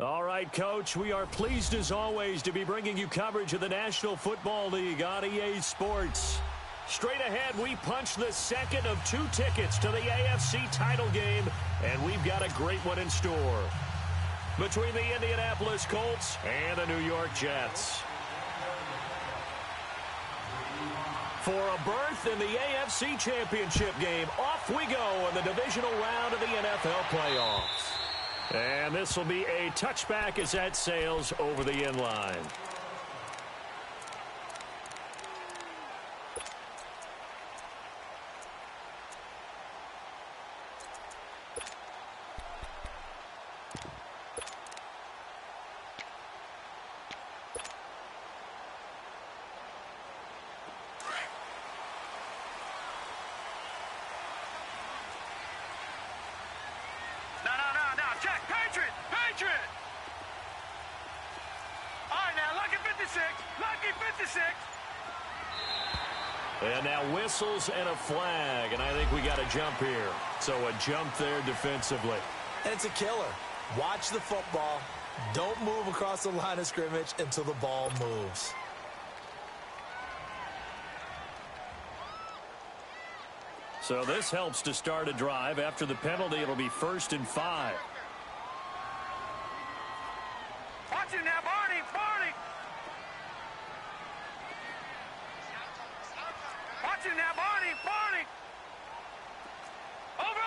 All right, Coach, we are pleased as always to be bringing you coverage of the National Football League on EA Sports. Straight ahead, we punch the second of 2 tickets to the AFC title game, and we've got a great one in store between the Indianapolis Colts and the New York Jets. For a berth in the AFC Championship game, off we go in the divisional round of the NFL playoffs. And this will be a touchback as that sails over the end line. And now whistles and a flag, and I think we got a jump here. So a jump there defensively. And it's a killer. Watch the football. Don't move across the line of scrimmage until the ball moves. So this helps to start a drive. After the penalty, it'll be 1st and 5. Watch it now, Barney! Watch it now, Barney! Over!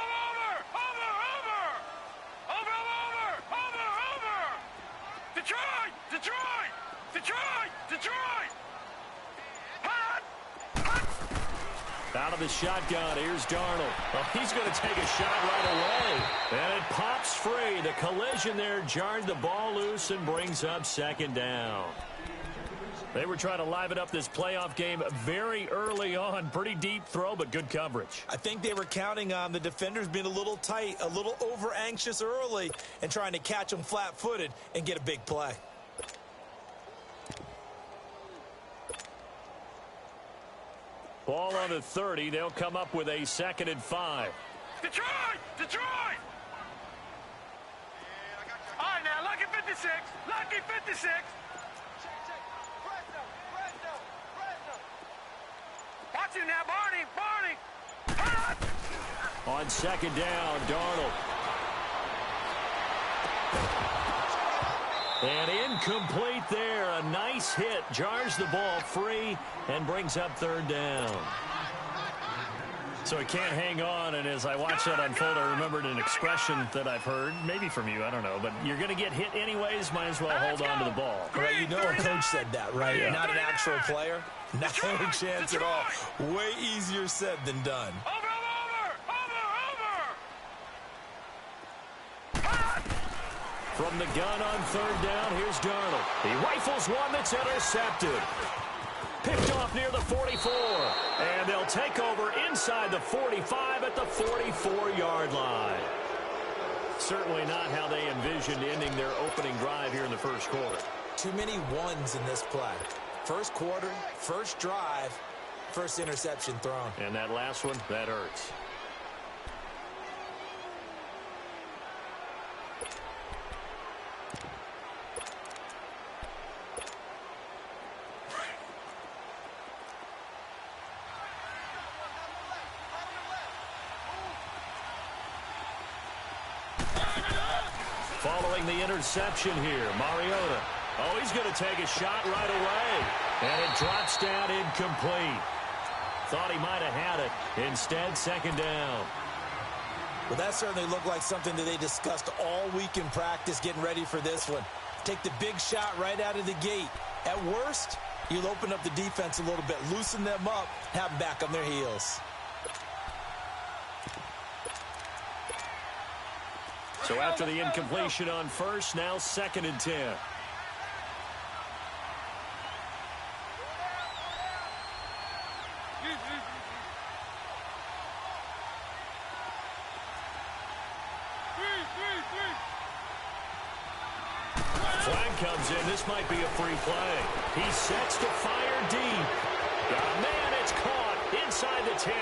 Detroit! Out of the shotgun, here's Darnold. Well, he's going to take a shot right away. And it pops free. The collision there jarred the ball loose and brings up 2nd down. They were trying to liven up this playoff game very early on. Pretty deep throw, but good coverage. I think they were counting on the defenders being a little tight, a little over-anxious early, and trying to catch them flat-footed and get a big play. Ball on the 30. They'll come up with a 2nd and 5. Detroit! All right, now, lucky 56. Watch it now, Barney! On 2nd down, Darnold. And incomplete there. A nice hit. Jars the ball free and brings up 3rd down. So he can't hang on, and as I watch that unfold, I remembered an expression that I've heard, maybe from you, I don't know, but you're going to get hit anyways, might as well hold on to the ball. Right, you know a coach said that, right? Yeah. Not an actual player. Not a chance at all. Way easier said than done. From the gun on 3rd down, here's Darnold. He rifles one that's intercepted. Picked off near the 44. And they'll take over inside the 45 at the 44-yard line. Certainly not how they envisioned ending their opening drive here in the 1st quarter. Too many ones in this play. 1st quarter, 1st drive, 1st interception thrown. And that last one, that hurts. Following the interception here, Mariota. Oh, he's going to take a shot right away. And it drops down incomplete. Thought he might have had it. Instead, 2nd down. Well, that certainly looked like something that they discussed all week in practice getting ready for this one. Take the big shot right out of the gate. At worst, you'll open up the defense a little bit, loosen them up, have them back on their heels. So after the incompletion on 1st, now 2nd and 10. Flag comes in. This might be a free play. He sets to fire deep. Got a man. It's caught inside the 10.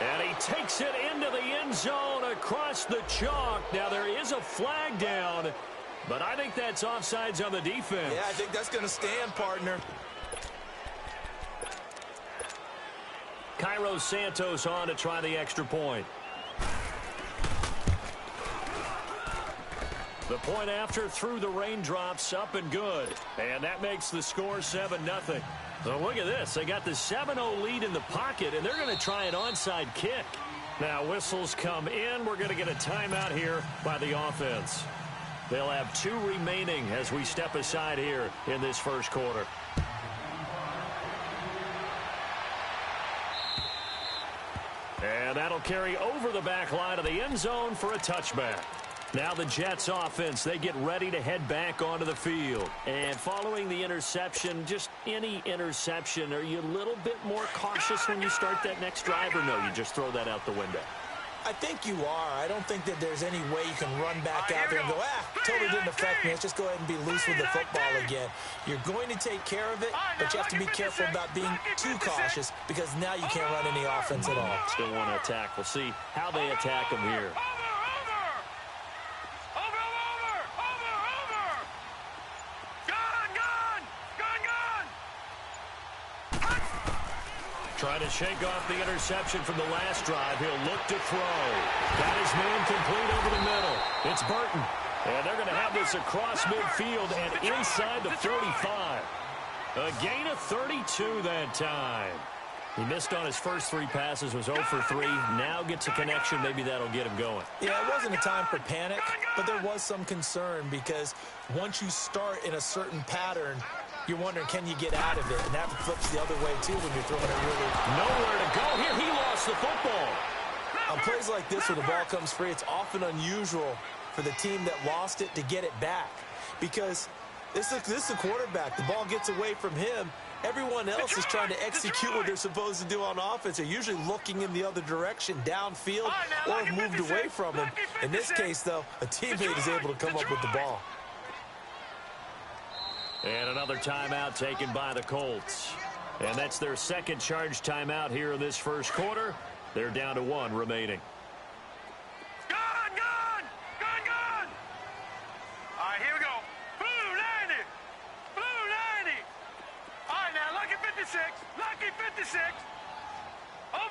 And he takes it into the end zone across the chalk. Now there is a flag down. But I think that's offsides on the defense. Yeah, I think that's going to stand, partner. Cairo Santos on to try the extra point. The point after through the raindrops, up and good. And that makes the score 7-0. So look at this. They got the 7-0 lead in the pocket, and they're going to try an onside kick. Now whistles come in. We're going to get a timeout here by the offense. They'll have 2 remaining as we step aside here in this first quarter. And that'll carry over the back line of the end zone for a touchback. Now the Jets offense, they get ready to head back onto the field. And following the interception, just any interception, are you a little bit more cautious when you start that next drive, or no, you just throw that out the window? I think you are. I don't think that there's any way you can run back out there and go, totally didn't affect me. Let's just go ahead and be loose with the football again. You're going to take care of it, but you have to be careful about being too cautious because now you can't run any offense at all. Still want to attack. We'll see how they attack them here. Trying to shake off the interception from the last drive. He'll look to throw. Got his man complete over the middle. It's Burton. And they're going to have this across midfield and inside the 45. A gain of 32 that time. He missed on his first 3 passes, was 0 for 3. Now gets a connection. Maybe that'll get him going. Yeah, it wasn't a time for panic, but there was some concern because once you start in a certain pattern, you're wondering, can you get out of it? And that flips the other way, too, when you're throwing it really. Nowhere to go here. He lost the football. On plays like this where the ball comes free, it's often unusual for the team that lost it to get it back. Because this is a quarterback. The ball gets away from him. Everyone else is trying to execute what they're supposed to do on offense. They're usually looking in the other direction, downfield, or have moved away from him. In this case, though, a teammate is able to come up with the ball. And another timeout taken by the Colts. And that's their second charge timeout here in this first quarter. They're down to 1 remaining. Gone! All right, here we go. Blue 90. Blue 90. All right, now, lucky 56. Lucky 56. Over.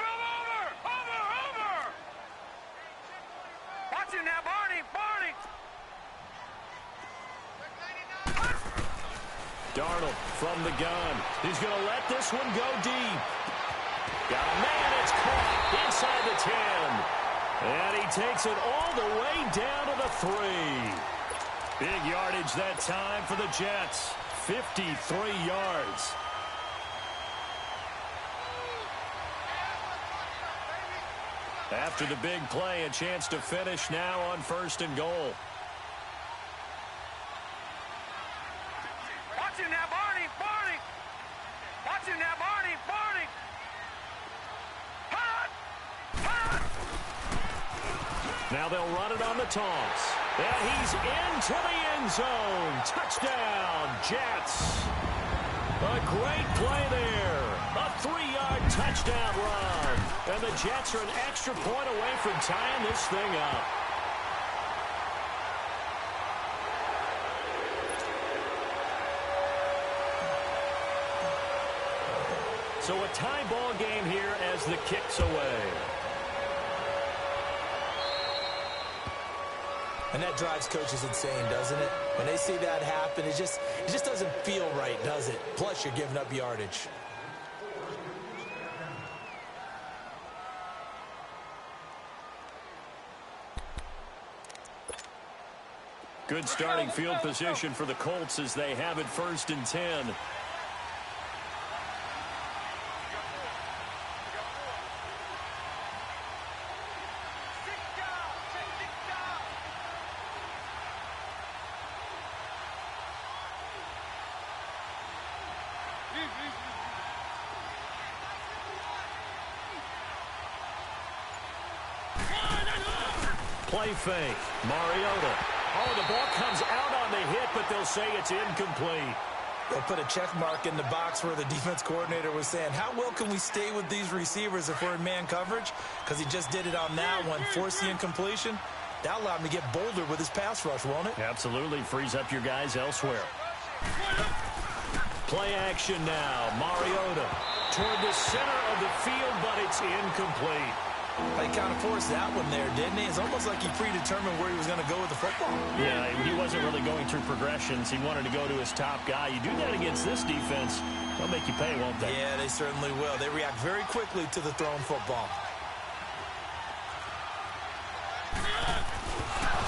Watch it now, Barney. Darnold from the gun. He's going to let this one go deep. Got a man. It's caught inside the 10. And he takes it all the way down to the 3. Big yardage that time for the Jets. 53 yards. After the big play, a chance to finish now on 1st and goal. Watch him now, Barney. Watch him now, Barney. Now they'll run it on the toss. And he's into the end zone. Touchdown, Jets. A great play there. A 3-yard touchdown run. And the Jets are an extra point away from tying this thing up. So a tie ball game here as the kick's away. And that drives coaches insane, doesn't it? When they see that happen, it just doesn't feel right, does it? Plus, you're giving up yardage. Good starting field position for the Colts as they have it 1st and 10. Play fake. Mariota. Oh, the ball comes out on the hit, but they'll say it's incomplete. They'll put a check mark in the box where the defense coordinator was saying, how well can we stay with these receivers if we're in man coverage? Because he just did it on that one, force the incompletion. That'll allow him to get bolder with his pass rush, won't it? Absolutely. Frees up your guys elsewhere. Play action now. Mariota toward the center of the field, but it's incomplete. He kind of forced that one there, didn't he? It's almost like he predetermined where he was going to go with the football. Yeah, he wasn't really going through progressions. He wanted to go to his top guy. You do that against this defense, they'll make you pay, won't they? Yeah, they certainly will. They react very quickly to the thrown football.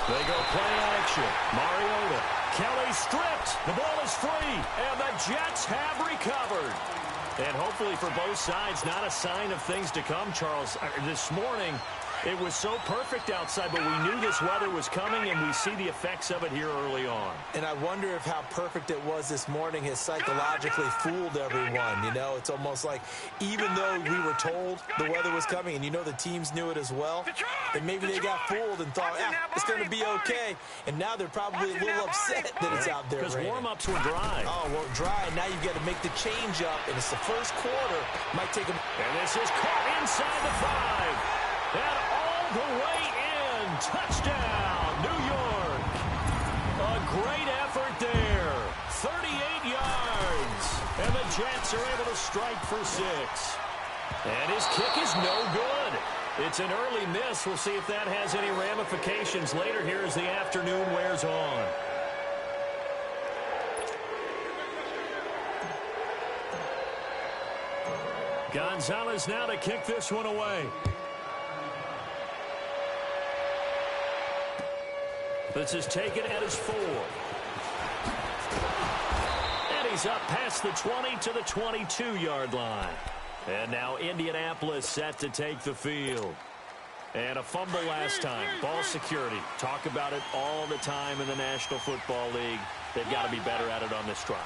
They go play action. Mariota. Kelly stripped. The ball is free, and the Jets have recovered. And hopefully for both sides, not a sign of things to come, Charles. This morning, it was so perfect outside, but we knew this weather was coming, and we see the effects of it here early on. And I wonder if how perfect it was this morning has psychologically fooled everyone. You know, it's almost like even though we were told the weather was coming, and you know the teams knew it as well, and maybe they got fooled and thought, it's going to be okay. And now they're probably a little upset that it's out there because raining. Warm-ups were dry. Oh, well, dry. Now you've got to make the change up, and it's the first quarter. Might take them. And this is caught inside the 5. And all the way in. Touchdown, New York. A great effort there. 38 yards. And the Jets are able to strike for 6. And his kick is no good. It's an early miss. We'll see if that has any ramifications later here as the afternoon wears on. Gonzalez now to kick this one away. This is taken at his 4. And he's up past the 20 to the 22-yard line. And now Indianapolis set to take the field. And a fumble last time. Ball security. Talk about it all the time in the National Football League. They've got to be better at it on this drive.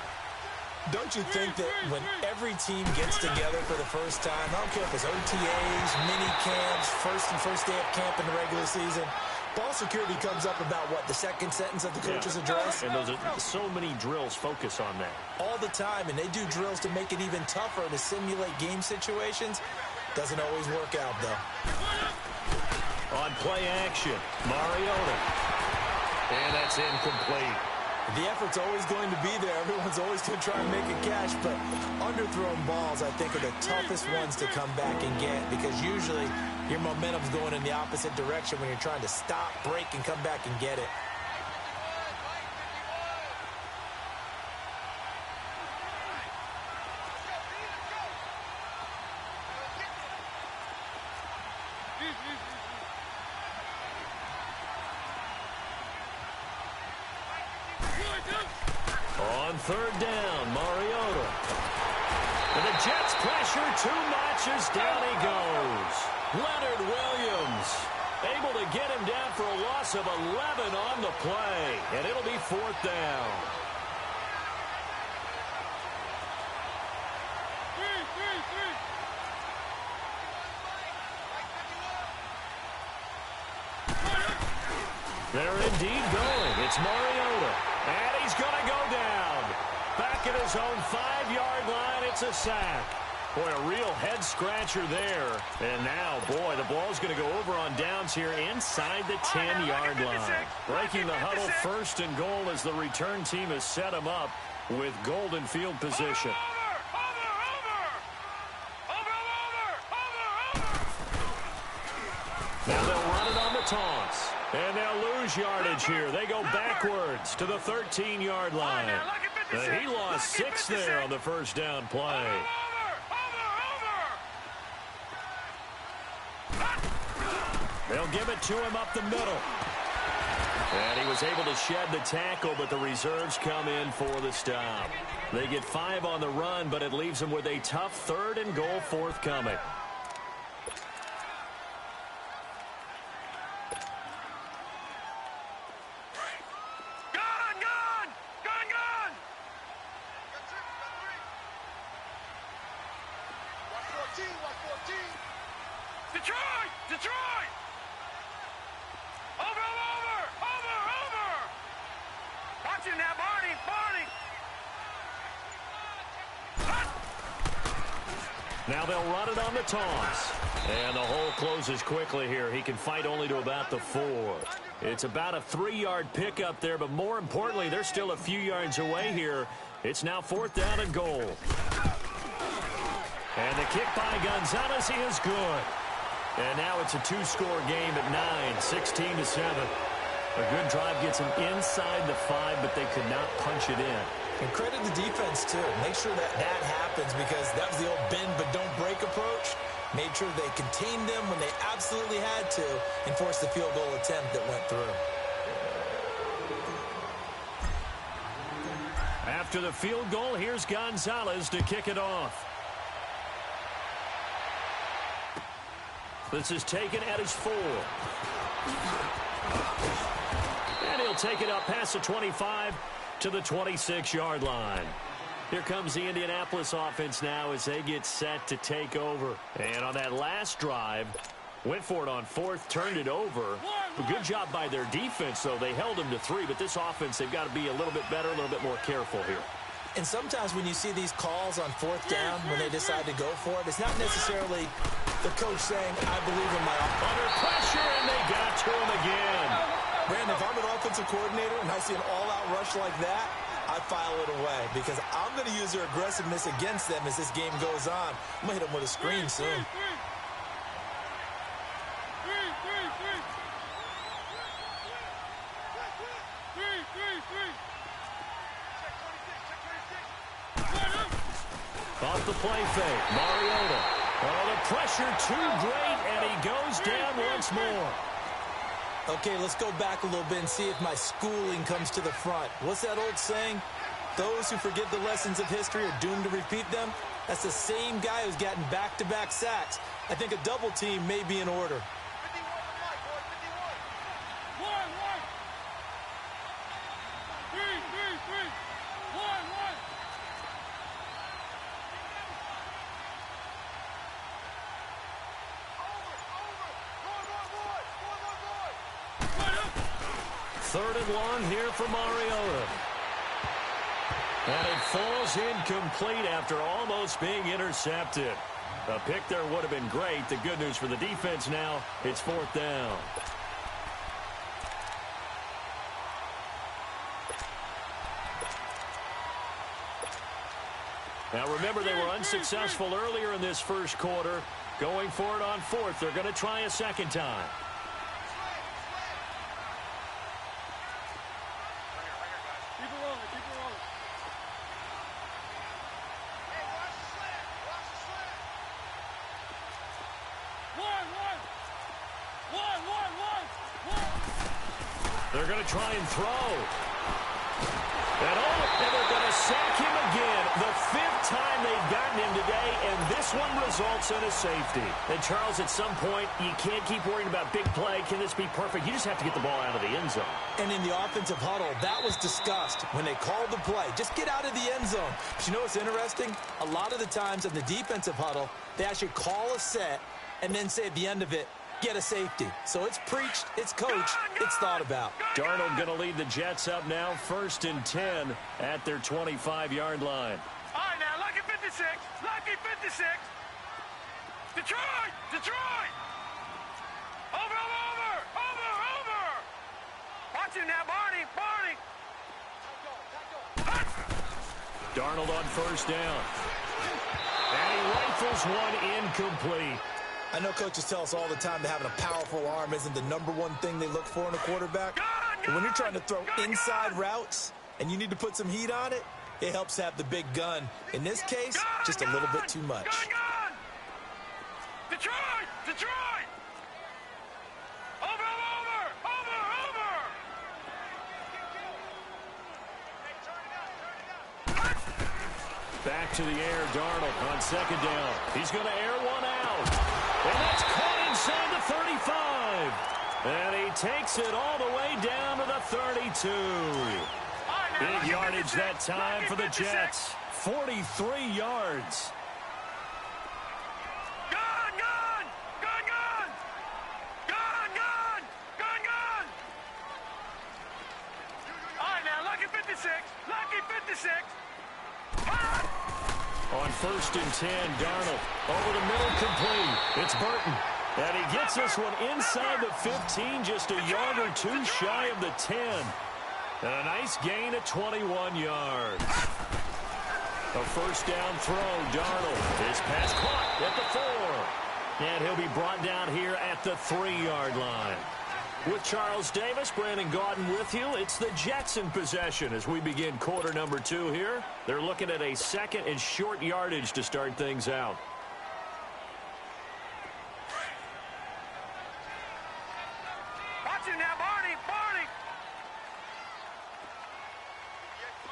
Don't you think that when every team gets together for the first time, I don't care if it's OTAs, mini camps, first day of camp in the regular season, ball security comes up about, what, the second sentence of the coach's address? And those are so many drills focus on that. All the time, and they do drills to make it even tougher to simulate game situations. Doesn't always work out, though. On play action, Mariota. And that's incomplete. The effort's always going to be there. Everyone's always going to try and make a catch, but underthrown balls, I think, are the toughest ones to come back and get because usually your momentum's going in the opposite direction when you're trying to stop, break, and come back and get it. On third down, Mariota. And the Jets pressure too much as down he goes. Leonard Williams able to get him down for a loss of 11 on the play. And it'll be 4th down. They're indeed going. It's Mariota. And he's going to go down. Back at his own 5-yard line, it's a sack. Boy, a real head-scratcher there. And now, boy, the ball's going to go over on downs here inside the 10-yard line. Breaking the huddle, 1st and goal as the return team has set him up with golden field position. Now they'll run it on the toss. And they'll lose yardage here. They go backwards to the 13-yard line. He lost 6 there on the first down play. They'll give it to him up the middle. And he was able to shed the tackle, but the reserves come in for the stop. They get 5 on the run, but it leaves them with a tough 3rd and goal forthcoming. Detroit! Over! Watch him now, Barney! Now they'll run it on the toss. And the hole closes quickly here. He can fight only to about the 4. It's about a 3-yard pickup there, but more importantly, they're still a few yards away here. It's now 4th down and goal. And the kick by Gonzalez is good. And now it's a 2-score game at 9, 16-7. A good drive gets them inside the 5, but they could not punch it in. And credit the defense, too. Make sure that happens because that was the old bend but don't break approach. Made sure they contained them when they absolutely had to and forced the field goal attempt that went through. After the field goal, here's Gonzalez to kick it off. This is taken at his 4. And he'll take it up past the 25 to the 26-yard line. Here comes the Indianapolis offense now as they get set to take over. And on that last drive, went for it on 4th, turned it over. A good job by their defense, though. They held them to 3, but this offense, they've got to be a little bit better, a little bit more careful here. And sometimes when you see these calls on 4th down, when they decide to go for it, it's not necessarily the coach saying, I believe in my offense. Under pressure, and they got to him again. Brandon, if I'm an offensive coordinator and I see an all-out rush like that, I file it away because I'm going to use their aggressiveness against them as this game goes on. I'm going to hit them with a screen soon. Off the play fake, Mariota. Oh, the pressure too great, and he goes down once more. Okay, let's go back a little bit and see if my schooling comes to the front. What's that old saying? Those who forget the lessons of history are doomed to repeat them. That's the same guy who's gotten back-to-back sacks. I think a double team may be in order. 3rd and long here for Mariota. And it falls incomplete after almost being intercepted. A pick there would have been great. The good news for the defense now, it's 4th down. Now remember, they were unsuccessful earlier in this first quarter. Going for it on 4th. They're going to try a second time. They're going to try and throw. And they're going to sack him again. The 5th time they've gotten him today, and this one results in a safety. And, Charles, at some point, you can't keep worrying about big play. Can this be perfect? You just have to get the ball out of the end zone. And in the offensive huddle, that was discussed when they called the play. Just get out of the end zone. But you know what's interesting? A lot of the times in the defensive huddle, they actually call a set and then say at the end of it, get a safety. So it's preached, it's coached, it's thought about. Darnold going to lead the Jets up now, 1st and 10 at their 25-yard line. All right, now, lucky 56. Lucky 56. Detroit! Detroit! Over! Watch him now, Barney! Darnold on 1st down. And he rifles one incomplete. I know coaches tell us all the time that having a powerful arm isn't the #1 thing they look for in a quarterback. But when you're trying to throw inside routes and you need to put some heat on it, it helps have the big gun. In this case, just a little bit too much. Gun! Detroit! Over! Back to the air, Darnold on 2nd down. He's going to air one out. And that's caught inside the 35. And he takes it all the way down to the 32. Big yardage that time for the Jets. 43 yards. Gun! All right, now, lucky 56. On 1st and 10, Darnold over the middle, complete. It's Burton. And he gets this one inside the 15, just a yard or two shy of the 10. And a nice gain of 21 yards. A first down throw, Darnold. His pass caught at the 4. And he'll be brought down here at the 3-yard line. With Charles Davis, Brandon Gaudin with you. It's the Jets in possession as we begin quarter number 2 here. They're looking at a second and short yardage to start things out. Watch it now, Barney, Barney.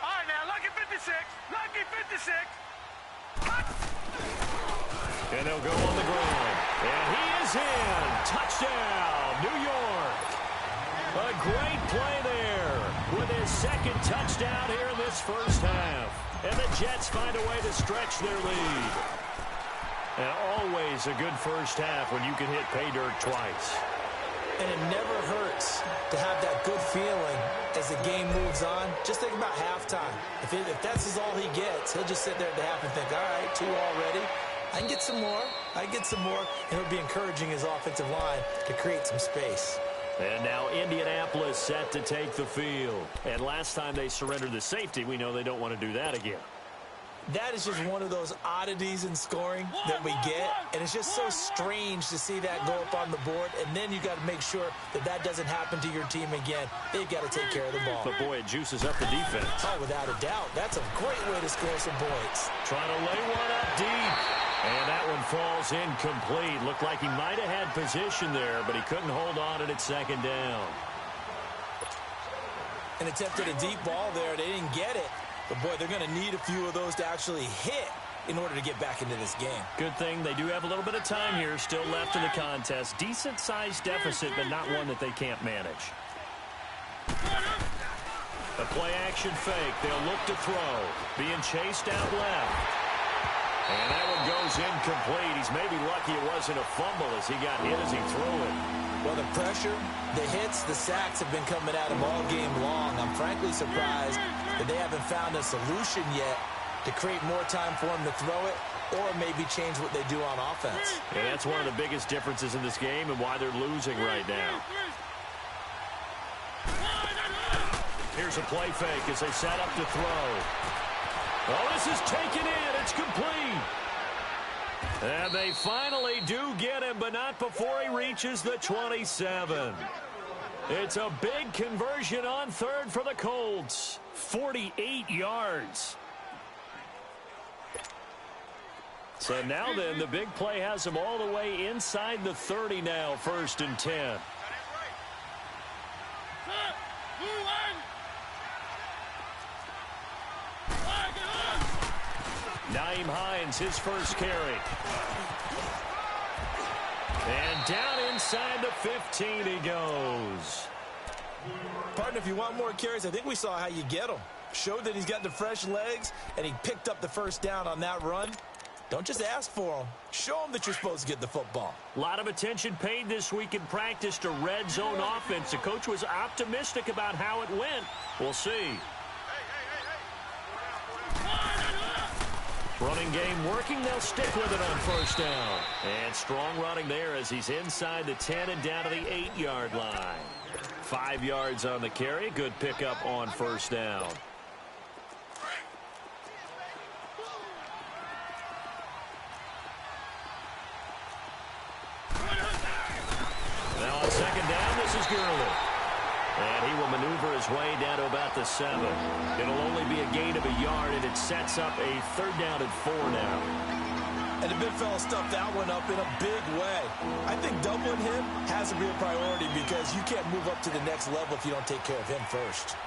All right, now, lucky 56, lucky 56. And they'll go on the ground. And he is in. Touchdown, New York. A great play there with his second touchdown here in this first half. And the Jets find a way to stretch their lead. And always a good first half when you can hit pay dirt twice. And it never hurts to have that good feeling as the game moves on. Just think about halftime. If that's all he gets, he'll just sit there at the half and think, all right, 2 already. I can get some more. I can get some more. And it'll be encouraging his offensive line to create some space. And now Indianapolis set to take the field. And last time they surrendered the safety, we know they don't want to do that again. That is just one of those oddities in scoring that we get. And it's just so strange to see that go up on the board. And then you got to make sure that that doesn't happen to your team again. They've got to take care of the ball. But, boy, it juices up the defense. Oh, without a doubt. That's a great way to score some points. Trying to lay one up deep. And that one falls incomplete. Looked like he might have had position there, but he couldn't hold on at second down. And attempted a deep ball there. They didn't get it. But, boy, they're going to need a few of those to actually hit in order to get back into this game. Good thing they do have a little bit of time here still left in the contest. Decent-sized deficit, but not one that they can't manage. A play-action fake. They'll look to throw. Being chased out left. And that one goes incomplete. He's maybe lucky it wasn't a fumble as he got hit as he threw it. Well, the pressure, the hits, the sacks have been coming at him all game long. I'm frankly surprised that they haven't found a solution yet to create more time for him to throw it or maybe change what they do on offense. And that's one of the biggest differences in this game and why they're losing right now. Here's a play fake as they set up to throw. Oh, this is taken in. It's complete. And they finally do get him, but not before he reaches the 27. It's a big conversion on third for the Colts. 48 yards. So now then, the big play has him all the way inside the 30 now, 1st and 10. Nyheim Hines, his first carry. And down inside the 15 he goes. Partner, if you want more carries, I think we saw how you get them. Showed that he's got the fresh legs, and he picked up the first down on that run. Don't just ask for them. Show them that you're supposed to get the football. A lot of attention paid this week in practice to red zone offense. The coach was optimistic about how it went. We'll see. Running game working. They'll stick with it on first down. And strong running there as he's inside the 10 and down to the 8-yard line. 5 yards on the carry. Good pickup on first down. Now on second down, this is Gurley. And he will maneuver his way down to about the 7. It'll only be a gain of a yard, and it sets up a 3rd down and 4 now. And the big fella stuffed that one up in a big way. I think doubling him has to be a priority because you can't move up to the next level if you don't take care of him first.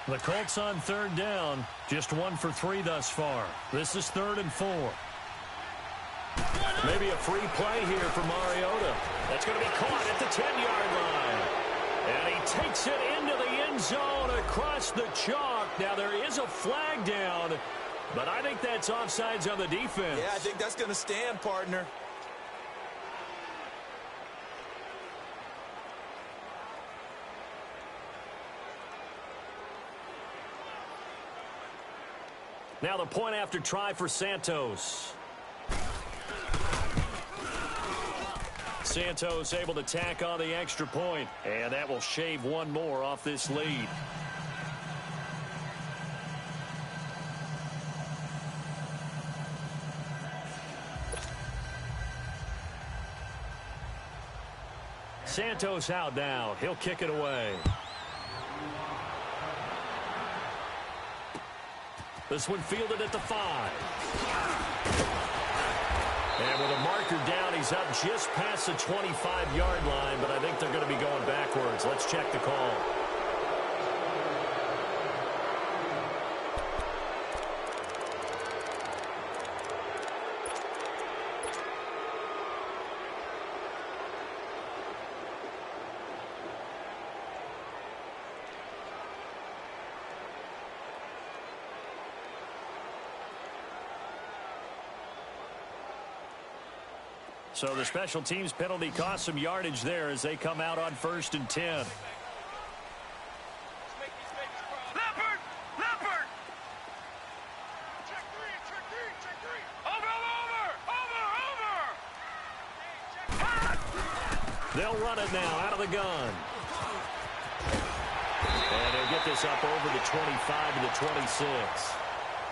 The Colts on 3rd down, just 1 for 3 thus far. This is 3rd and 4. Maybe a free play here for Mariota. That's going to be caught at the 10-yard line. And he takes it into the end zone across the chalk. Now there is a flag down, but I think that's offsides on the defense. Yeah, I think that's going to stand, partner. Now the point after try for Santos. Santos able to tack on the extra point, and that will shave one more off this lead. Santos out now. He'll kick it away. This one fielded at the 5. And with a marker down, he's up just past the 25-yard line, but I think they're going to be going backwards. Let's check the call. So the special teams penalty cost some yardage there as they come out on 1st and 10. Leopard! Leopard! Check three. Over! They'll run it now out of the gun. And they'll get this up over the 25 to the 26.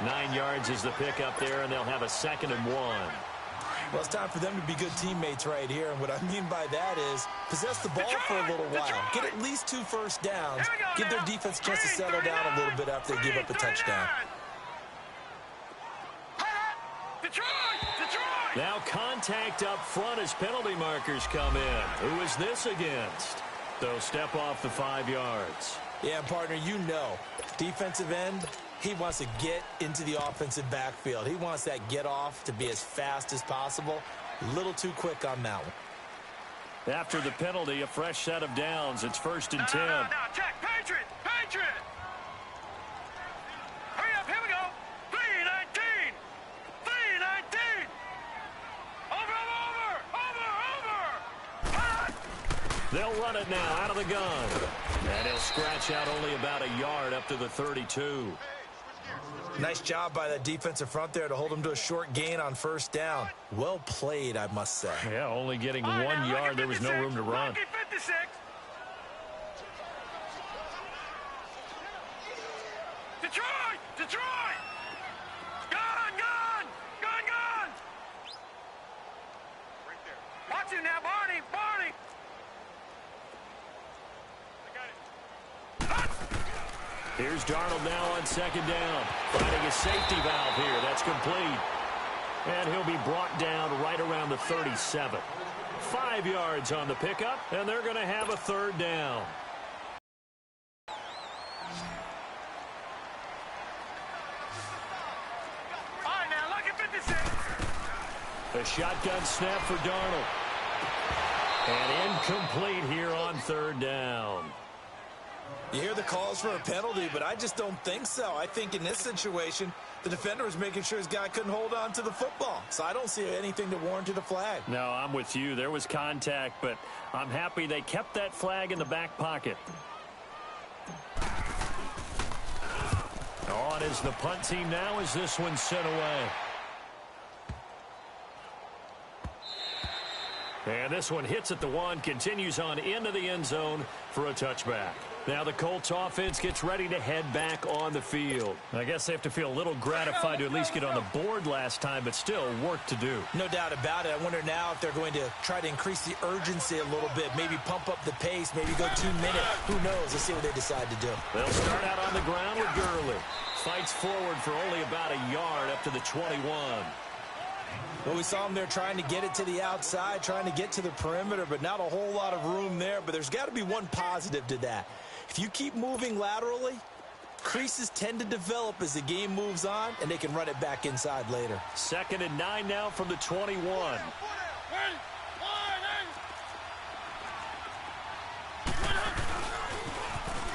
9 yards is the pickup there, and they'll have a 2nd and 1. Well, it's time for them to be good teammates right here. And what I mean by that is possess the ball for a little while. Get at least 2 first downs. Give their defense a chance to settle down a little bit after they give up a touchdown. Now contact up front as penalty markers come in. Who is this against? So step off the 5 yards. Yeah, partner, you know. Defensive end, he wants to get into the offensive backfield. He wants that get off to be as fast as possible. A little too quick on that one. After the penalty, a fresh set of downs. It's 1st and 10. No, check. Patriot! Hurry up, here we go. 3-19. Over! They'll run it now out of the gun. And he'll scratch out only about a yard up to the 32. Nice job by that defensive front there to hold him to a short gain on 1st down. Well played, I must say. Yeah, only getting 1 yard. There was no room to run. Lucky 56. Detroit! Gun! Right there. Watch him now, Barney! Here's Darnold now on 2nd down. Finding a safety valve here. That's complete. And he'll be brought down right around the 37. 5 yards on the pickup, and they're going to have a 3rd down. All right, now, lucky 56. A shotgun snap for Darnold. And incomplete here on 3rd down. You hear the calls for a penalty, but I just don't think so. I think in this situation, the defender was making sure his guy couldn't hold on to the football. So I don't see anything to warrant a flag. No, I'm with you. There was contact, but I'm happy they kept that flag in the back pocket. On is the punt team now as this one's sent away. And this one hits at the 1, continues on into the end zone for a touchback. Now the Colts offense gets ready to head back on the field. I guess they have to feel a little gratified to at least get on the board last time, but still work to do. No doubt about it. I wonder now if they're going to try to increase the urgency a little bit, maybe pump up the pace, maybe go 2 minutes. Who knows? Let's see what they decide to do. They'll start out on the ground with Gurley. Fights forward for only about a yard up to the 21. Well, we saw him there trying to get it to the outside, trying to get to the perimeter, but not a whole lot of room there. But there's got to be one positive to that. If you keep moving laterally, creases tend to develop as the game moves on, and they can run it back inside later. 2nd and 9 now from the 21.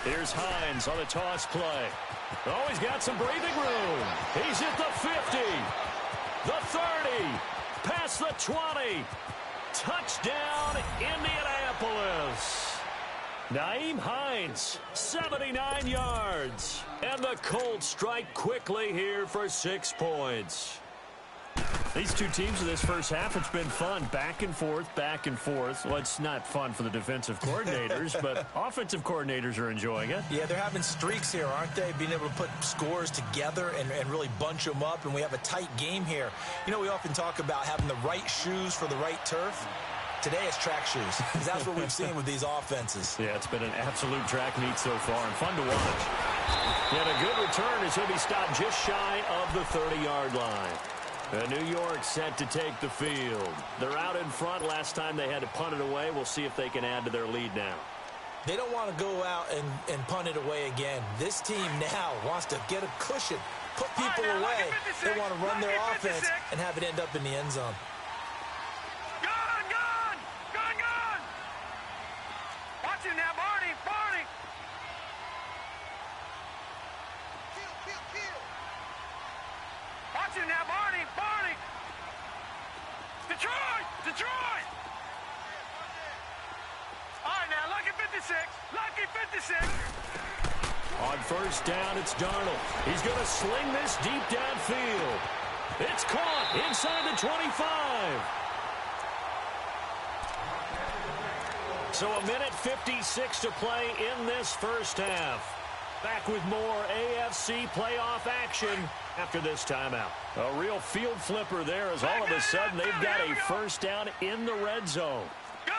Here's Hines on the toss play. Oh, he's got some breathing room. He's at the 50. The 30, past the 20, touchdown Indianapolis. Nyheim Hines, 79 yards. And the Colts strike quickly here for 6 points. These two teams in this first half, it's been fun. Back and forth, back and forth. Well, it's not fun for the defensive coordinators, but offensive coordinators are enjoying it. Yeah, they're having streaks here, aren't they? Being able to put scores together and really bunch them up, and we have a tight game here. You know, we often talk about having the right shoes for the right turf. Today it's track shoes, because that's what we've seen with these offenses. Yeah, it's been an absolute track meet so far, and fun to watch. And a good return as he'll be stopped just shy of the 30-yard line. New York set to take the field. They're out in front. Last time they had to punt it away. We'll see if they can add to their lead now. They don't want to go out and punt it away again. This team now wants to get a cushion, put people away. They want to run their offense and have it end up in the end zone. Gone! Watch him now, Barney! Watch him now, Barney! Detroit! All right, now, lucky 56! On first down, it's Darnold. He's going to sling this deep downfield. It's caught inside the 25. So a minute 56 to play in this first half. Back with more AFC playoff action after this timeout. A real field flipper there as all of a sudden they've got a first down in the red zone. Gone!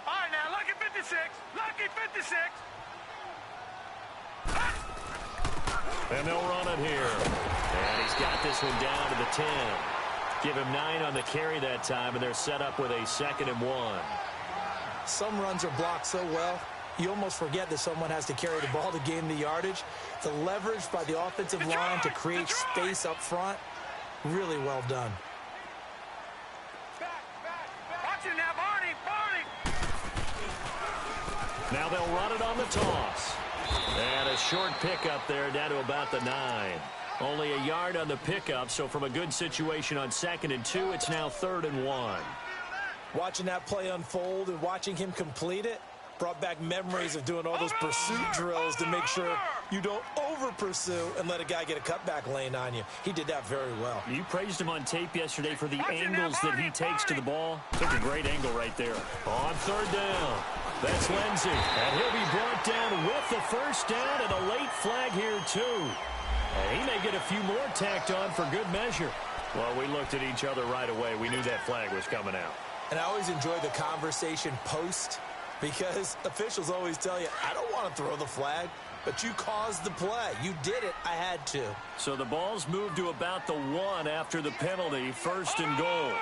All right, now, lucky 56! And they'll run it here. And he's got this one down to the 10. Give him 9 on the carry that time, and they're set up with a 2nd and 1. Some runs are blocked so well, you almost forget that someone has to carry the ball to gain the yardage. The leverage by the offensive line to create space up front, really well done. Watch him now, Barney! Now they'll run it on the toss. And a short pickup there down to about the 9. Only a yard on the pickup, so from a good situation on 2nd and 2, it's now 3rd and 1. Watching that play unfold and watching him complete it brought back memories of doing all those pursuit drills to make sure you don't over-pursue and let a guy get a cutback lane on you. He did that very well. You praised him on tape yesterday for the angles that he takes to the ball. Took a great angle right there. On 3rd down, that's Lindsey. And he'll be brought down with the first down and a late flag here, too. And he may get a few more tacked on for good measure. Well, we looked at each other right away. We knew that flag was coming out. And I always enjoy the conversation post because officials always tell you, I don't want to throw the flag, but you caused the play. You did it. I had to. So the ball's moved to about the 1 after the penalty. 1st and goal.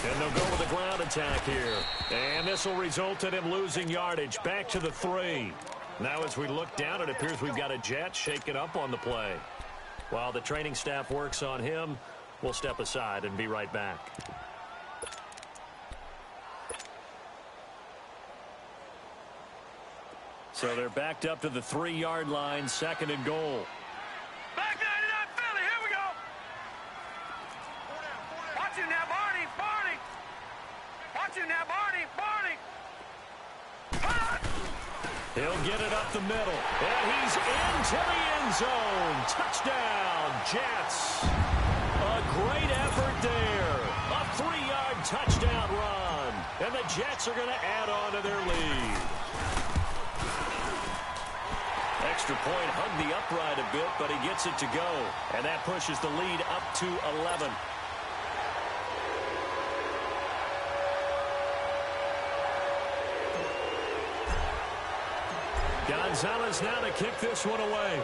And they'll go with a ground attack here. And this will result in him losing yardage. Back to the 3. Now as we look down, it appears we've got a Jet shaken up on the play. While the training staff works on him, we'll step aside and be right back. So they're backed up to the 3-yard line, 2nd and goal. Back 99 Philly, here we go. Watch him now, Barney. Watch him now, Barney. He'll get it up the middle. And he's into the end zone. Touchdown, Jets. A great effort there. A 3-yard touchdown run. And the Jets are going to add on to their lead. Extra point hugged the upright a bit, but he gets it to go. And that pushes the lead up to 11. Gonzalez now to kick this one away.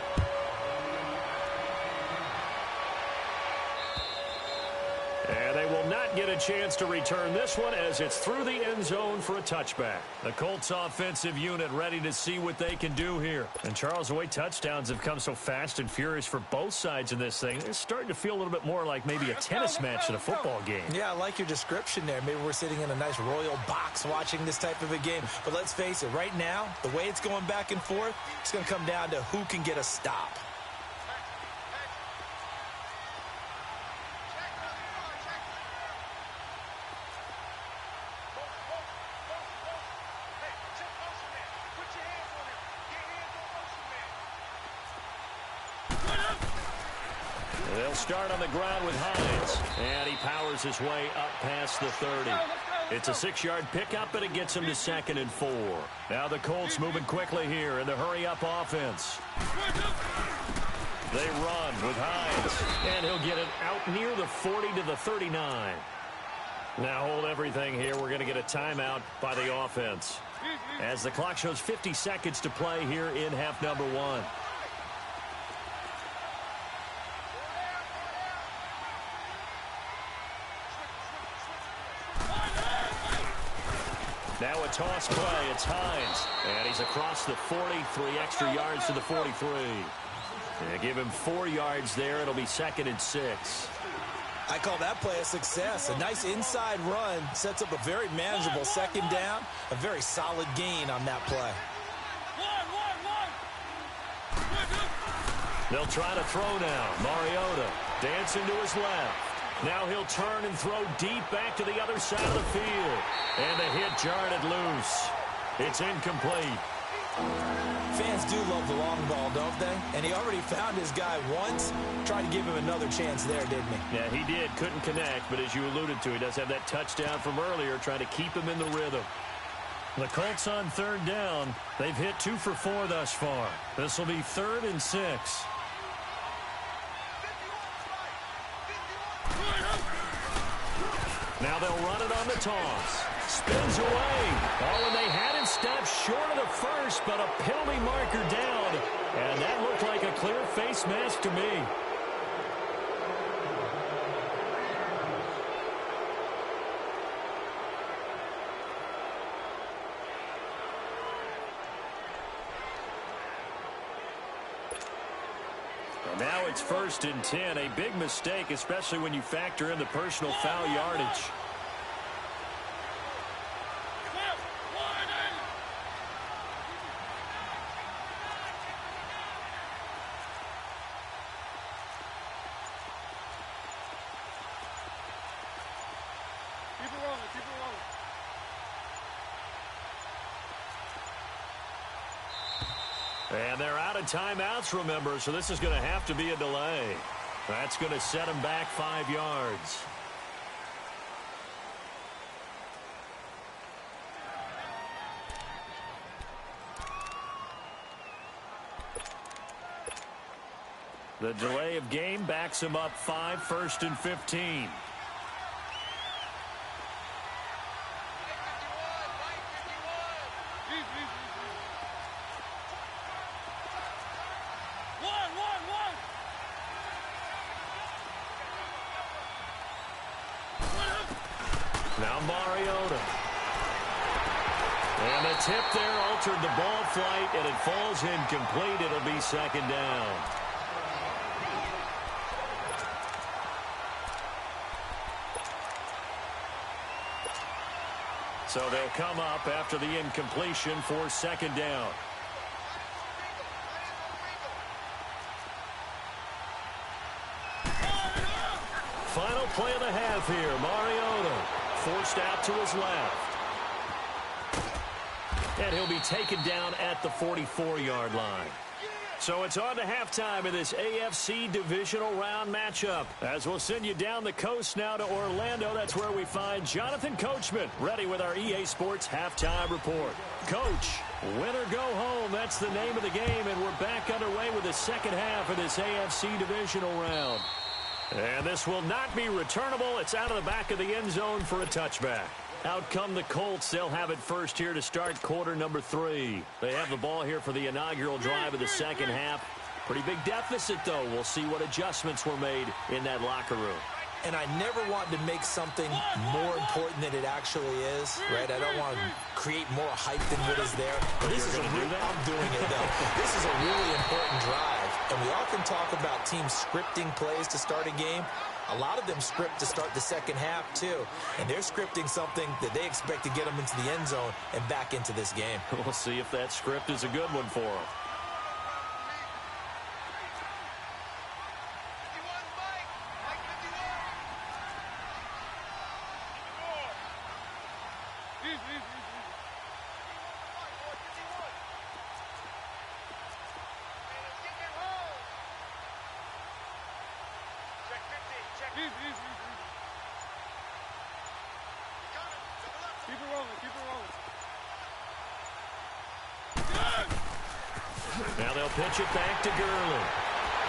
And they will not get a chance to return this one as it's through the end zone for a touchback. The Colts offensive unit ready to see what they can do here. And Charles, the way touchdowns have come so fast and furious for both sides in this thing, it's starting to feel a little bit more like maybe a tennis match than a football game. Yeah, I like your description there. Maybe we're sitting in a nice royal box watching this type of a game. But let's face it, right now, the way it's going back and forth, it's going to come down to who can get a stop. They'll start on the ground with Hines, and he powers his way up past the 30. It's a 6-yard pickup, and it gets him to 2nd and 4. Now the Colts moving quickly here in the hurry-up offense. They run with Hines, and he'll get it out near the 40 to the 39. Now hold everything here. We're going to get a timeout by the offense as the clock shows 50 seconds to play here in half number 1. Now a toss play. It's Hines. And he's across the 40, 3 extra yards to the 43. And give him 4 yards there. It'll be 2nd and 6. I call that play a success. A nice inside run sets up a very manageable 2nd down. A very solid gain on that play. They'll try to throw now. Mariota dancing to his left. Now he'll turn and throw deep back to the other side of the field. And the hit jarred it loose. It's incomplete. Fans do love the long ball, don't they? And he already found his guy once. Tried to give him another chance there, didn't he? Yeah, he did. Couldn't connect, but as you alluded to, he does have that touchdown from earlier, trying to keep him in the rhythm. The Colts on 3rd down. They've hit 2 for 4 thus far. This will be 3rd and 6. Now they'll run it on the toss. Spins away. Oh, and they had him stopped short of the first, but a penalty marker down. And that looked like a clear face mask to me. And now it's 1st and 10. A big mistake, especially when you factor in the personal foul yardage. And they're out of timeouts, remember, so this is going to have to be a delay. That's going to set them back 5 yards. The delay of game backs him up 5, 1st and 15. Now Mariota. And the tip there altered the ball flight, and it falls incomplete. It'll be 2nd down. So they'll come up after the incompletion for 2nd down. Final play of the half here. Mariota forced out to his left. And he'll be taken down at the 44-yard line. So it's on to halftime in this AFC divisional round matchup. As we'll send you down the coast now to Orlando, that's where we find Jonathan Coachman ready with our EA Sports halftime report. Coach, win or go home, that's the name of the game, and we're back underway with the second half of this AFC divisional round. And this will not be returnable. It's out of the back of the end zone for a touchback. Out come the Colts. They'll have it first here to start quarter number 3. They have the ball here for the inaugural drive of the second half. Pretty big deficit, though. We'll see what adjustments were made in that locker room. and I never want to make something more important than it actually is, right? I don't want to create more hype than what is there. But this is I'm doing it, though. This is a really important drive, and we often talk about teams scripting plays to start a game. A lot of them script to start the second half, too. And they're scripting something that they expect to get them into the end zone and back into this game. We'll see if that script is a good one for them. Now they'll pitch it back to Gurley.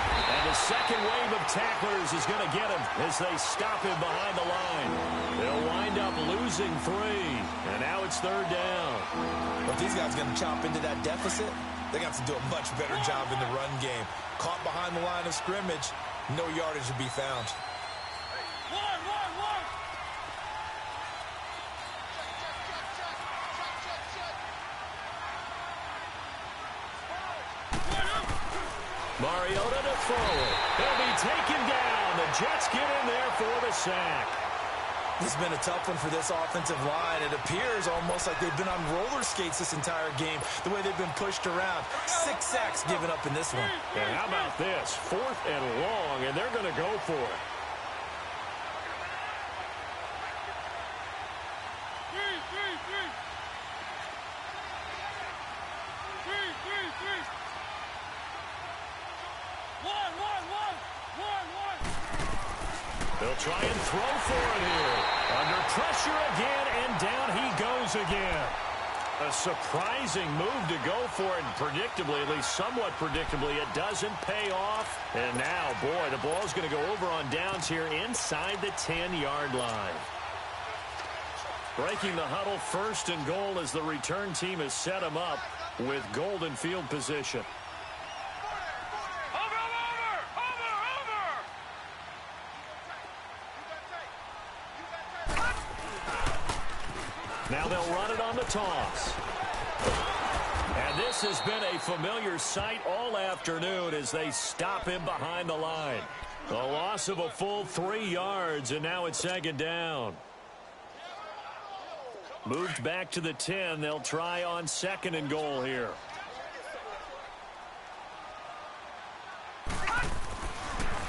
And the second wave of tacklers is going to get him as they stop him behind the line. They'll wind up losing 3. And now it's third down. But these guys going to chop into that deficit? They got to do a much better job in the run game. Caught behind the line of scrimmage, no yardage to be found. Mariota to throw it. He'll be taken down. The Jets get in there for the sack. This has been a tough one for this offensive line. It appears almost like they've been on roller skates this entire game, the way they've been pushed around. 6 sacks given up in this one. And how about this? 4th and long, and they're going to go for it. They'll try and throw for it here. Under pressure again, and down he goes again. A surprising move to go for it, and predictably, at least somewhat predictably, it doesn't pay off. And now, boy, the ball's going to go over on downs here inside the 10-yard line. Breaking the huddle, 1st and goal as the return team has set him up with golden field position. Now they'll run it on the toss. And this has been a familiar sight all afternoon as they stop him behind the line. A loss of a full 3 yards, and now it's 2nd down. Moved back to the 10. They'll try on 2nd and goal here.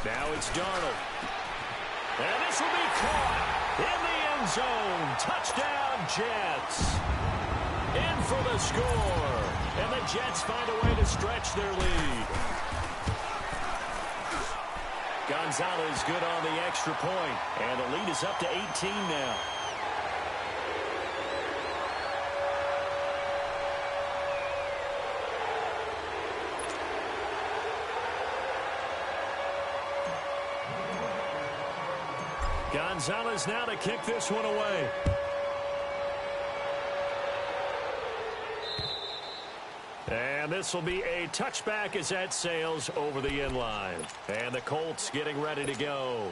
Now it's Darnold. And this will be caught in the end zone. Touchdown, Jets. In for the score. And the Jets find a way to stretch their lead. Gonzalez good on the extra point. And the lead is up to 18 now. Gonzalez now to kick this one away. And this will be a touchback as that sails over the end line. And the Colts getting ready to go.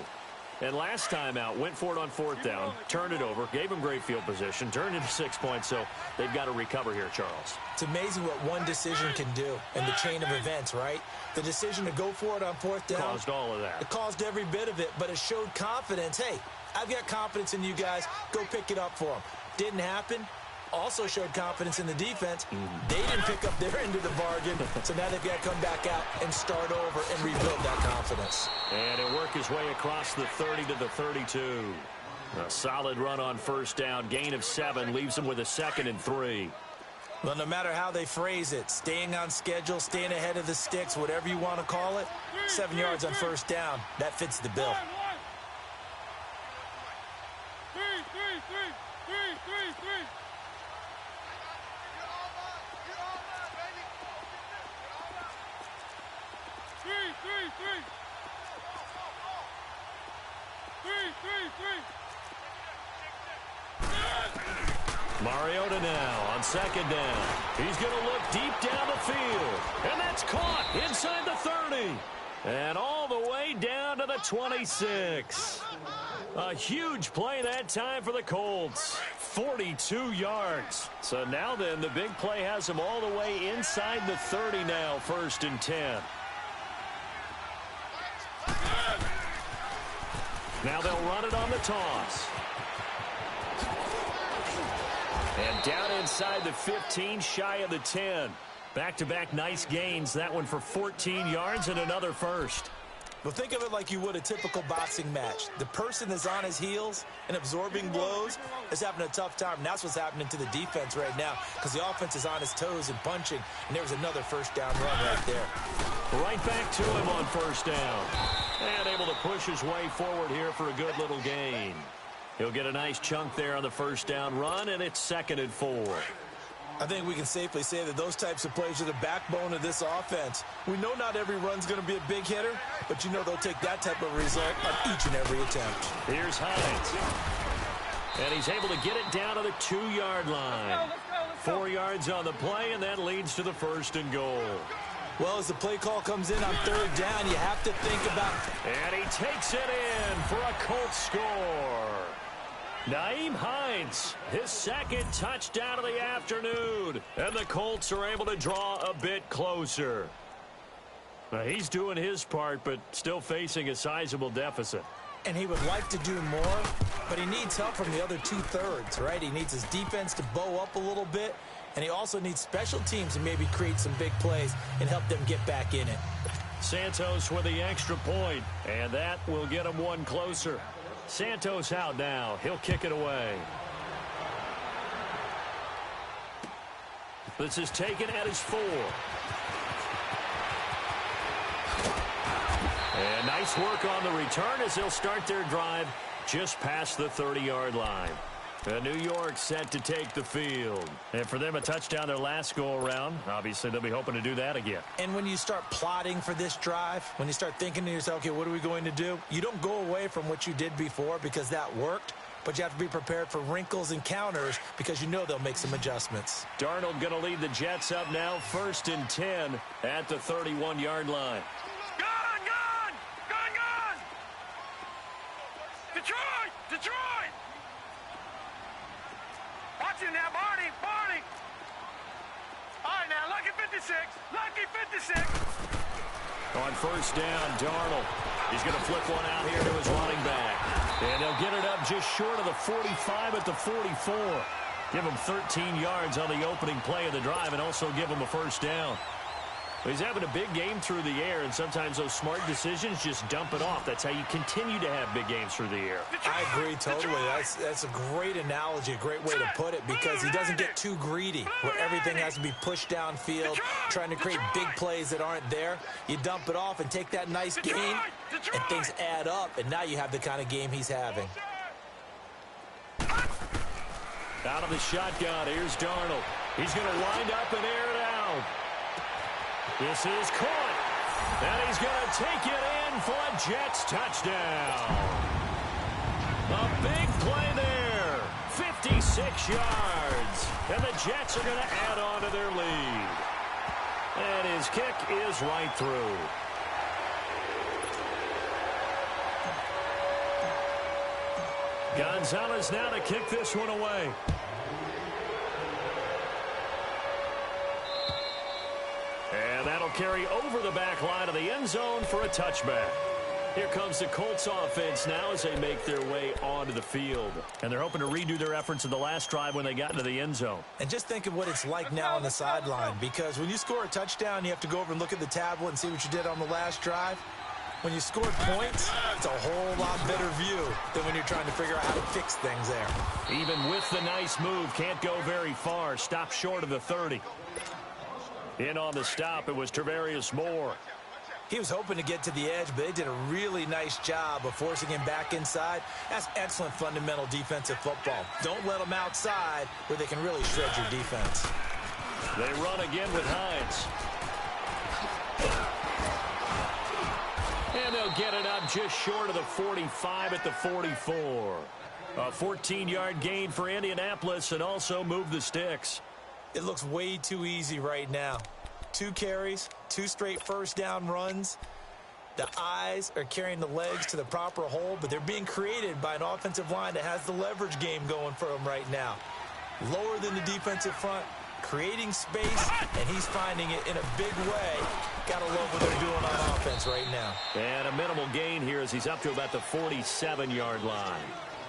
And last time out, went for it on 4th down, turned it over, gave them great field position, turned into 6 points, so they've got to recover here, Charles. It's amazing what one decision can do in the chain of events, right? The decision to go for it on 4th down. Caused all of that. It caused every bit of it, but it showed confidence. Hey, I've got confidence in you guys. Go pick it up for them. Didn't happen. Also showed confidence in the defense. They didn't pick up their end of the bargain, so now they've got to come back out and start over and rebuild that confidence. And it worked his way across the 30 to the 32. A solid run on 1st down. Gain of 7 leaves them with a 2nd and 3. Well, no matter how they phrase it, staying on schedule, staying ahead of the sticks, whatever you want to call it, 7 yards on 1st down, that fits the bill. Mariota now on 2nd down. He's going to look deep down the field. And that's caught inside the 30. And all the way down to the 26. A huge play that time for the Colts. 42 yards. So now then, the big play has them all the way inside the 30 now, 1st and 10. Now they'll run it on the toss. And down inside the 15, shy of the 10. Back-to-back nice gains. That one for 14 yards and another first. But think of it like you would a typical boxing match. The person that's on his heels and absorbing blows is having a tough time. And that's what's happening to the defense right now because the offense is on his toes and punching. And there was another first down run right there. Right back to him on first down. And able to push his way forward here for a good little gain. He'll get a nice chunk there on the first down run, and it's 2nd and 4. I think we can safely say that those types of plays are the backbone of this offense. We know not every run's going to be a big hitter, but you know they'll take that type of result on each and every attempt. Here's Hines. And he's able to get it down to the 2-yard line. 4 yards on the play, and that leads to the 1st and goal. Well, as the play call comes in on 3rd down, you have to think about... And he takes it in for a Colts score. Nyheim Hines, his 2nd touchdown of the afternoon. And the Colts are able to draw a bit closer. Now, he's doing his part, but still facing a sizable deficit. And he would like to do more, but he needs help from the other 2/3, right? He needs his defense to bow up a little bit, and he also needs special teams to maybe create some big plays and help them get back in it. Santos with the extra point, and that will get him one closer. Santos out now. He'll kick it away. This is taken at his 4. And nice work on the return as they'll start their drive just past the 30-yard line. And New York set to take the field. And for them, a touchdown their last go-around. Obviously, they'll be hoping to do that again. And when you start plotting for this drive, when you start thinking to yourself, okay, what are we going to do? You don't go away from what you did before because that worked, but you have to be prepared for wrinkles and counters because you know they'll make some adjustments. Darnold going to lead the Jets up now, 1st and 10 at the 31-yard line. Gone, gone! Gone, gone! Detroit! Detroit! Watch him now, Barney! Barney! All right, now, lucky 56! Lucky 56! On first down, Darnold. He's going to flip one out here to his running back. And they'll get it up just short of the 45 at the 44. Give him 13 yards on the opening play of the drive and also give him a first down. He's having a big game through the air, and sometimes those smart decisions just dump it off. That's how you continue to have big games through the air. I agree totally. That's a great analogy, a great way to put it, because he doesn't get too greedy where everything has to be pushed downfield, trying to create big plays that aren't there. You dump it off and take that nice gain, and things add up, and now you have the kind of game he's having. Out of the shotgun, here's Darnold. He's going to wind up and air it out. This is caught, and he's going to take it in for a Jets touchdown. A big play there, 56 yards, and the Jets are going to add on to their lead. And his kick is right through. Gonzalez now to kick this one away. And that'll carry over the back line of the end zone for a touchback. Here comes the Colts offense now as they make their way onto the field. And they're hoping to redo their efforts in the last drive when they got into the end zone. And just think of what it's like now on the sideline, because when you score a touchdown, you have to go over and look at the tablet and see what you did on the last drive. When you scored points, it's a whole lot better view than when you're trying to figure out how to fix things there. Even with the nice move, can't go very far. Stop short of the 30. In on the stop, it was Travarius Moore. He was hoping to get to the edge, but they did a really nice job of forcing him back inside. That's excellent fundamental defensive football. Don't let them outside where they can really shred your defense. They run again with Hines. And they'll get it up just short of the 45 at the 44. A 14-yard gain for Indianapolis and also move the sticks. It looks way too easy right now. 2 carries, 2 straight first down runs. The eyes are carrying the legs to the proper hole, but they're being created by an offensive line that has the leverage game going for them right now. Lower than the defensive front, creating space, and he's finding it in a big way. Gotta love what they're doing on offense right now. And a minimal gain here as he's up to about the 47-yard line.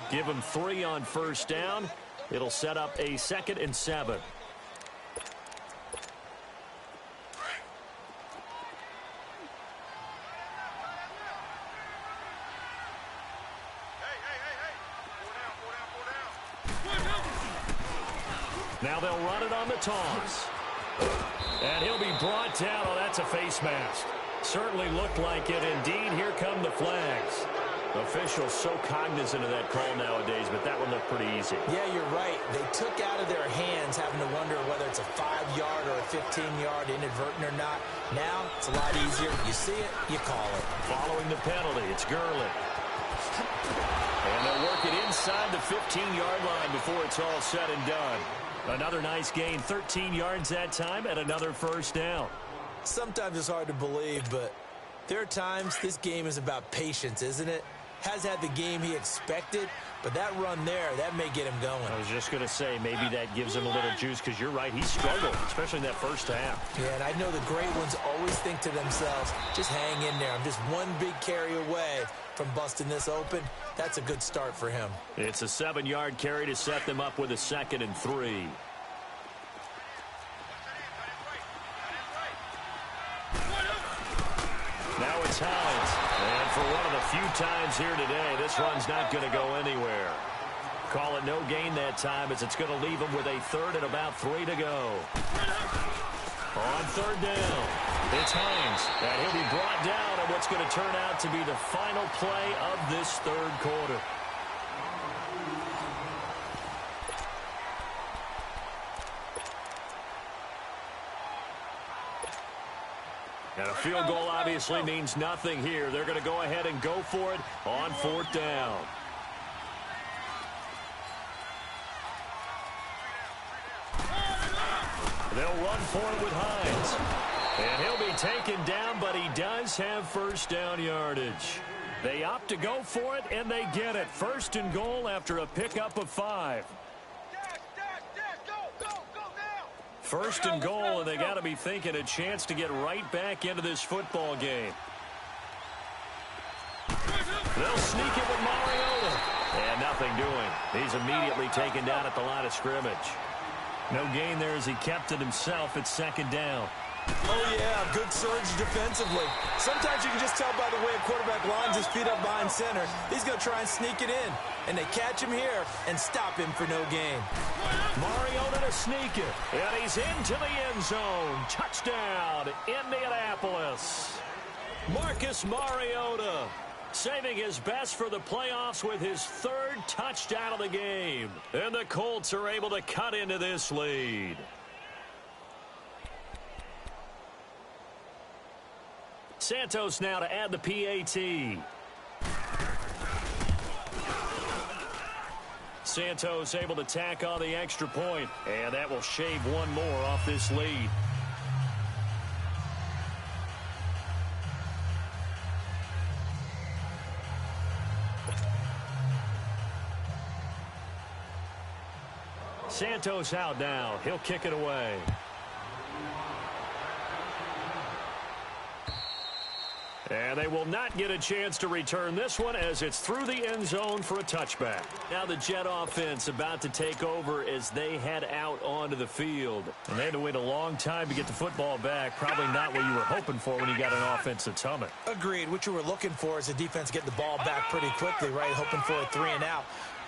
Give him 3 on first down. It'll set up a 2nd and 7. Now they'll run it on the toss. And he'll be brought down. Oh, that's a face mask. Certainly looked like it. Indeed, here come the flags. Officials so cognizant of that call nowadays, but that one looked pretty easy. Yeah, you're right. They took out of their hands having to wonder whether it's a 5-yard or a 15-yard inadvertent or not. Now, it's a lot easier. You see it, you call it. Following the penalty, it's Gurley. And they'll work it inside the 15-yard line before it's all said and done. Another nice gain, 13 yards that time, and another first down. Sometimes it's hard to believe, but there are times this game is about patience, isn't it? Has had the game he expected, but that run there, that may get him going. I was just going to say, maybe that gives him a little juice, because you're right, he struggled, especially in that first half. Yeah, and I know the great ones always think to themselves, just hang in there. I'm just one big carry away from busting this open. That's a good start for him. It's a 7-yard carry to set them up with a 2nd and 3. Now it's Hines. And for one of the few times here today, this run's not going to go anywhere. Call it no gain that time as it's going to leave him with a 3rd and about 3 to go. On 3rd down, it's Hines. And he'll be brought down on what's going to turn out to be the final play of this 3rd quarter. And a field goal obviously means nothing here. They're going to go ahead and go for it on 4th down. They'll run for it with Hines. And he'll be taken down, but he does have first down yardage. They opt to go for it, and they get it. 1st and goal after a pickup of 5. 1st and goal, and they got to be thinking a chance to get right back into this football game. They'll sneak it with Mariota. And nothing doing. He's immediately taken down at the line of scrimmage. No gain there as he kept it himself at 2nd down. Oh, yeah, good surge defensively. Sometimes you can just tell by the way a quarterback lines his feet up behind center. He's going to try and sneak it in. And they catch him here and stop him for no gain. Mariota to sneak it. And he's into the end zone. Touchdown, Indianapolis. Marcus Mariota saving his best for the playoffs with his 3rd touchdown of the game. And the Colts are able to cut into this lead. Santos now to add the PAT. Santos able to tack on the extra point, and that will shave one more off this lead. Santos out now. He'll kick it away. And they will not get a chance to return this one as it's through the end zone for a touchback. Now the Jet offense about to take over as they head out onto the field. And they had to wait a long time to get the football back. Probably not what you were hoping for when you got an offense that's humming. Agreed. What you were looking for is a defense getting the ball back pretty quickly, right? Hoping for a 3 and out.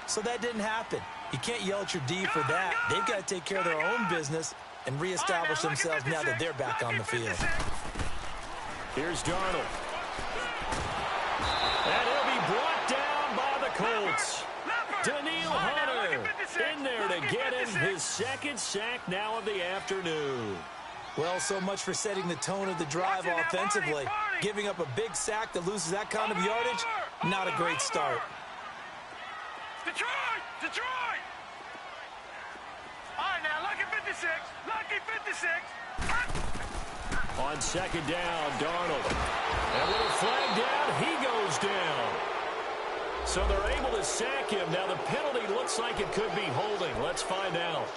So that didn't happen. You can't yell at your D for that. They've got to take care of their own business and reestablish themselves now that they're back on the field. Here's Darnold. And he'll be brought down by the Colts. Daniil Hunter in there to get him his 2nd sack now of the afternoon. Well, so much for setting the tone of the drive offensively. Giving up a big sack that loses that kind of yardage, not a great start. Detroit! Detroit! All right, now, lucky 56. Lucky 56. On 2nd down, Darnold. And with a flag down, he goes down. So they're able to sack him. Now the penalty looks like it could be holding. Let's find out.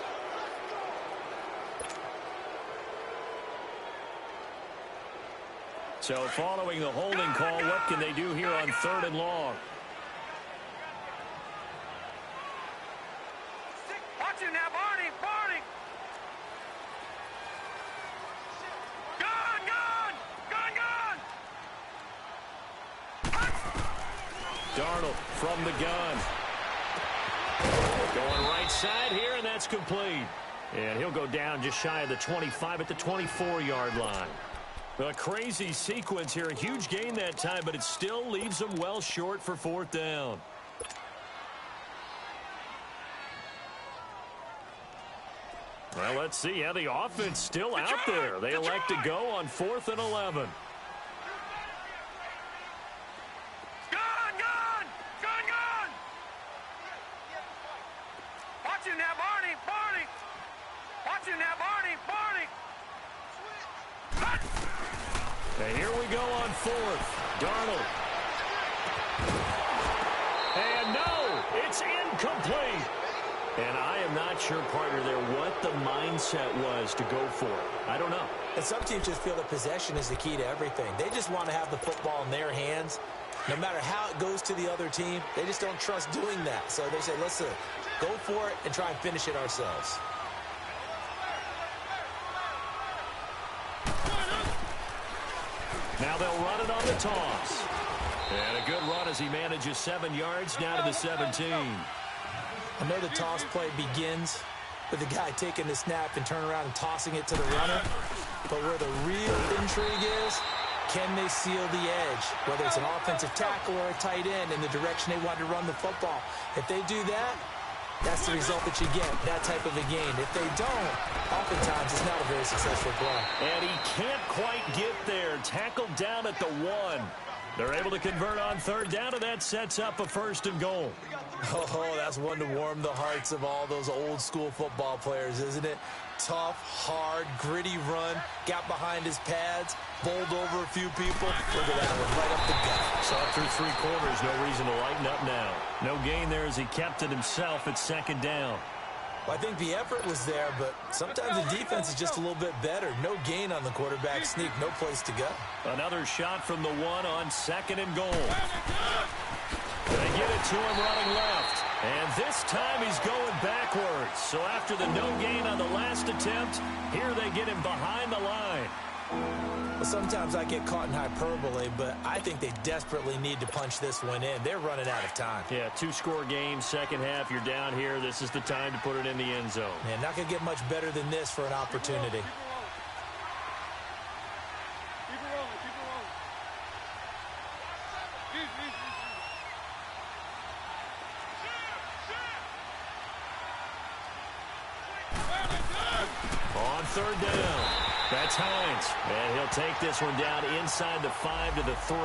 So following the holding call, what can they do here on 3rd and long? Watch him now, Barney, Barney. Gun. Darnold from the gun. Going right side here, and that's complete. And he'll go down just shy of the 25 at the 24-yard line. A crazy sequence here. A huge gain that time, but it still leaves them well short for 4th down. Well, let's see how the offense still out there. They elect to go on 4th and 11. Watch him now, Barney, Barney. Watch him now, Barney, Barney. And here we go on 4th. Darnold. And no, it's incomplete. And I am not sure, partner, there what the mindset was to go for it. I don't know. And some teams just feel that possession is the key to everything. They just want to have the football in their hands. No matter how it goes to the other team, they just don't trust doing that. So they say, listen, go for it and try and finish it ourselves. Now they'll run it on the toss. And a good run as he manages 7 yards down to the 17. I know the toss play begins with the guy taking the snap and turn around and tossing it to the runner. But where the real intrigue is, can they seal the edge? Whether it's an offensive tackle or a tight end in the direction they want to run the football. If they do that, that's the result that you get, that type of a game. If they don't, oftentimes it's not a very successful play. And he can't quite get there. Tackled down at the 1. They're able to convert on 3rd down, and that sets up a 1st and goal. Oh, that's one to warm the hearts of all those old school football players, isn't it? Tough, hard, gritty run, got behind his pads, bowled over a few people. Look at that one, right up the gut. Saw it through 3 quarters, no reason to lighten up now. No gain there as he kept it himself at 2nd down. Well, I think the effort was there, but sometimes the defense is just a little bit better. No gain on the quarterback sneak, no place to go. Another shot from the 1 on 2nd and goal. They get it to him running left. And this time he's going backwards. So after the no gain on the last attempt, here they get him behind the line. Well, sometimes I get caught in hyperbole, but I think they desperately need to punch this one in. They're running out of time. Yeah, 2-score game, second half, you're down here. This is the time to put it in the end zone. Man, not going to get much better than this for an opportunity. On 3rd down, that's Hines. And he'll take this one down inside the 5 to the 3.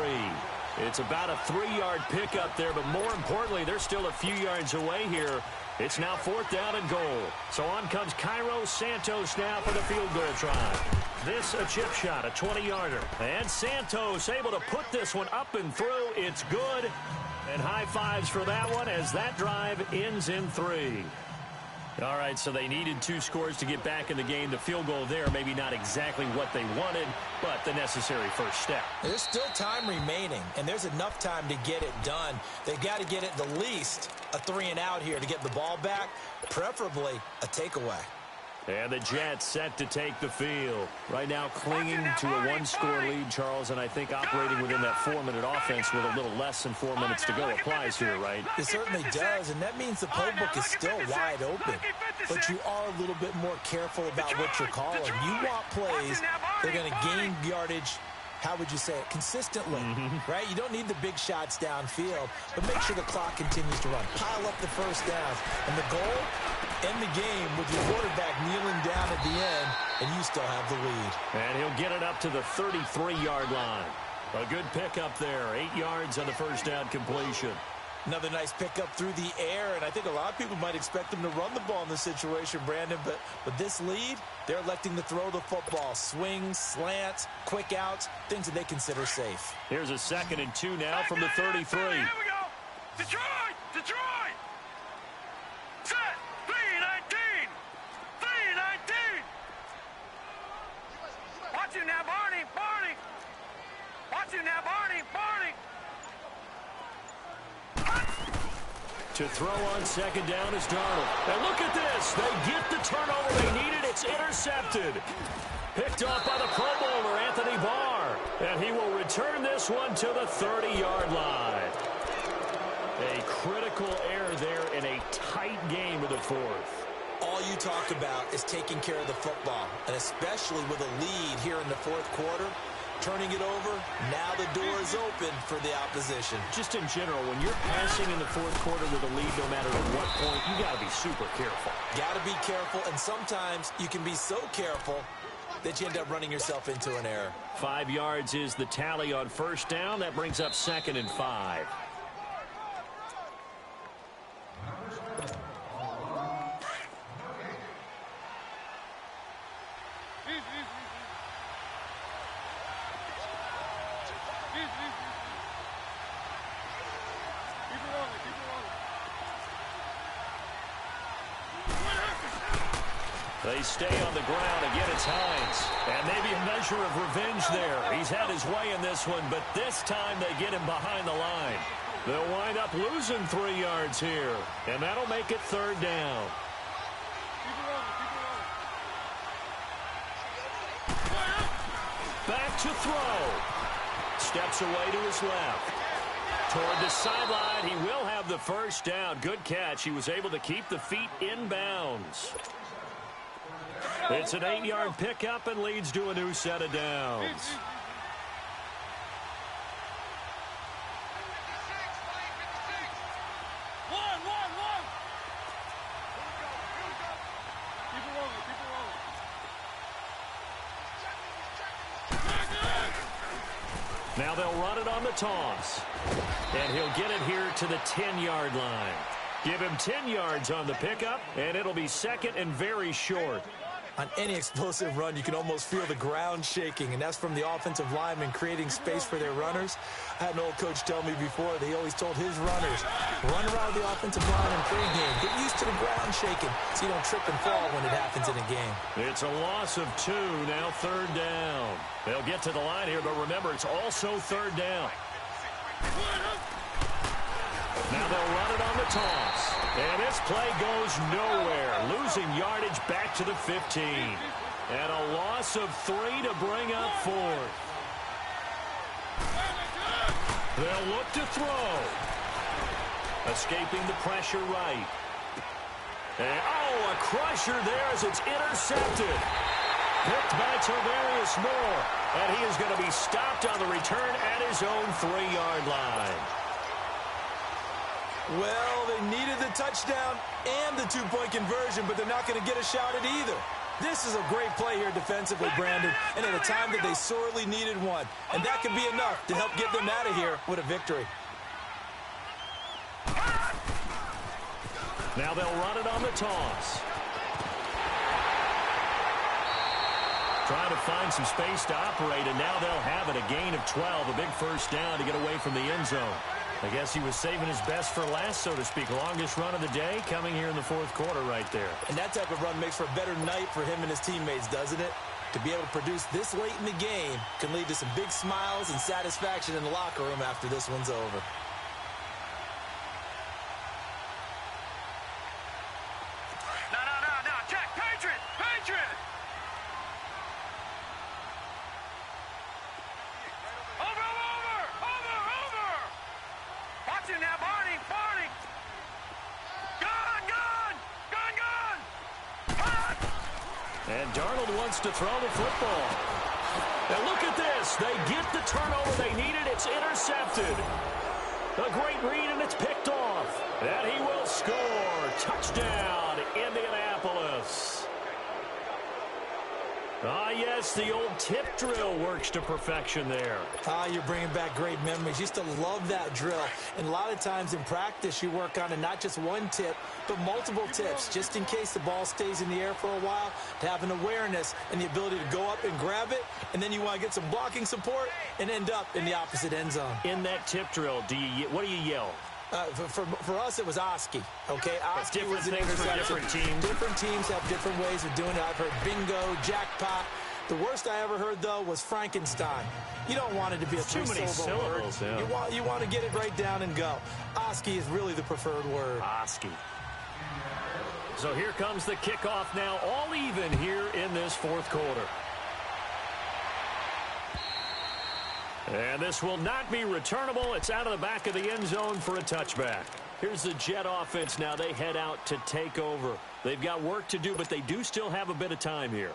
It's about a 3-yard pickup there, but more importantly, they're still a few yards away here. It's now 4th down and goal. So on comes Cairo Santos now for the field goal try. This a chip shot, a 20-yarder. And Santos able to put this one up and through. It's good. And high fives for that one as that drive ends in 3. All right, so they needed 2 scores to get back in the game. The field goal there, maybe not exactly what they wanted, but the necessary first step. There's still time remaining, and there's enough time to get it done. They've got to get at the least a 3-and-out here to get the ball back, preferably a takeaway. And the Jets set to take the field. Right now clinging to a 1-score lead, Charles, and I think operating within that 4-minute offense with a little less than 4 minutes to go applies here, right? It certainly does, and that means the playbook is still wide open. But you are a little bit more careful about what you're calling. You want plays that are going to gain yardage, how would you say it, consistently, right? You don't need the big shots downfield, but make sure the clock continues to run. Pile up the first downs. And the goal, end the game with your quarterback kneeling down at the end, and you still have the lead. And he'll get it up to the 33-yard line. A good pickup there, 8 yards on the first down completion. Another nice pickup through the air, and I think a lot of people might expect them to run the ball in this situation, Brandon, but with this lead, they're electing to throw the football. Swings, slants, quick outs, things that they consider safe. Here's a 2nd and 2 now from the 33. Here we go. Detroit! Detroit! Set! 3-19! 3-19! Watch him now, Barney! Barney! Watch him now, Barney! Barney! To throw on 2nd down is Darnold. And look at this. They get the turnover they needed. It's intercepted. Picked off by the Pro Bowler, Anthony Barr. And he will return this one to the 30-yard line. A critical error there in a tight game of the 4th. All you talk about is taking care of the football, and especially with a lead here in the 4th quarter. Turning it over, now the door is open for the opposition. Just in general, when you're passing in the 4th quarter with a lead, no matter at what point, you got to be super careful. Got to be careful, and sometimes you can be so careful that you end up running yourself into an error. 5 yards is the tally on 1st down. That brings up 2nd and 5. They stay on the ground. Again, it's Hines. And maybe a measure of revenge there. He's had his way in this one, but this time they get him behind the line. They'll wind up losing 3 yards here, and that'll make it 3rd down. Back to throw. Steps away to his left. Toward the sideline, he will have the 1st down. Good catch. He was able to keep the feet in bounds. It's an 8-yard pickup and leads to a new set of downs. Now they'll run it on the toss. And he'll get it here to the 10-yard line. Give him 10 yards on the pickup, and it'll be 2nd and very short. On any explosive run, you can almost feel the ground shaking, and that's from the offensive linemen creating space for their runners. I had an old coach tell me before, they always told his runners, run around the offensive line in pregame. Get used to the ground shaking so you don't trip and fall when it happens in a game. It's a loss of 2, now 3rd down. They'll get to the line here, but remember, it's also 3rd down. Now they'll run it on the toss. And this play goes nowhere. Losing yardage back to the 15. And a loss of 3 to bring up 4th. They'll look to throw. Escaping the pressure right. And, a crusher there as it's intercepted. Picked by Tavarius Moore. And he is going to be stopped on the return at his own 3-yard line. Well, they needed the touchdown and the 2-point conversion, but they're not going to get a shot at either. This is a great play here defensively, Brandon, and at a time that they sorely needed one. And that could be enough to help get them out of here with a victory. Now they'll run it on the toss. Trying to find some space to operate, and now they'll have it. A gain of 12, a big 1st down to get away from the end zone. I guess he was saving his best for last, so to speak. Longest run of the day coming here in the 4th quarter right there. And that type of run makes for a better night for him and his teammates, doesn't it? To be able to produce this late in the game can lead to some big smiles and satisfaction in the locker room after this one's over. No. Check. Patriot! Patriot! Over! Watch him now, Barney! Gun! And Darnold wants to throw the football. And look at this. They get the turnover they needed. It's intercepted. A great read, and it's picked off. And he will score. Touchdown, Indianapolis. Ah, yes, the old tip drill works to perfection there. Ah, you're bringing back great memories. Used to love that drill. And a lot of times in practice, you work on it, not just one tip, but multiple tips, just in case the ball stays in the air for a while, to have an awareness and the ability to go up and grab it, and then you want to get some blocking support and end up in the opposite end zone. In that tip drill, what do you yell? For us, it was Oski, okay? Oski was an things for interception. different teams. Different teams have different ways of doing it. I've heard bingo, jackpot. The worst I ever heard, though, was Frankenstein. You don't want it to be a three-syllable word. Yeah. You want to get it right down and go. Oski is really the preferred word. Oski. So here comes the kickoff now, all even here in this fourth quarter. And this will not be returnable. It's out of the back of the end zone for a touchback. Here's the Jet offense now. They head out to take over. They've got work to do, but they do still have a bit of time here.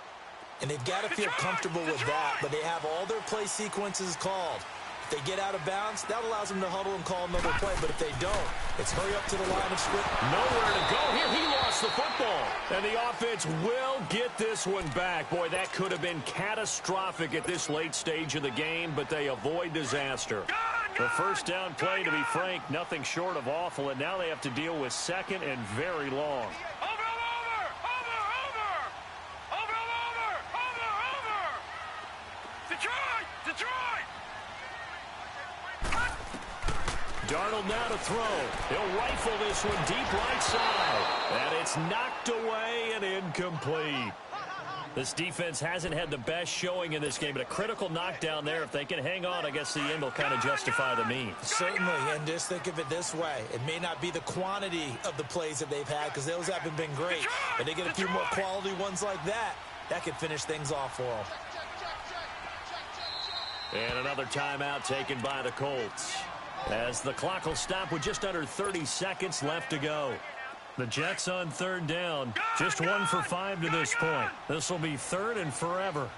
And they've got to feel comfortable with that, but they have all their play sequences called. If they get out of bounds, that allows them to huddle and call another play. But if they don't, it's hurry up to the line of scrimmage. Nowhere to go here. He lost the football. And the offense will get this one back. Boy, that could have been catastrophic at this late stage of the game, but they avoid disaster. The first down play, to be frank, nothing short of awful. And now they have to deal with second and very long. Darnold now to throw. He'll rifle this one deep right side. And it's knocked away and incomplete. This defense hasn't had the best showing in this game, but a critical knockdown there. If they can hang on, I guess the end will kind of justify the means. Certainly, and just think of it this way. It may not be the quantity of the plays that they've had, because those haven't been great. But they get a few more quality ones like that, that could finish things off for them. And another timeout taken by the Colts, as the clock will stop with just under 30 seconds left to go. The Jets on third down, just 1 for 5 to this point. This will be third and forever.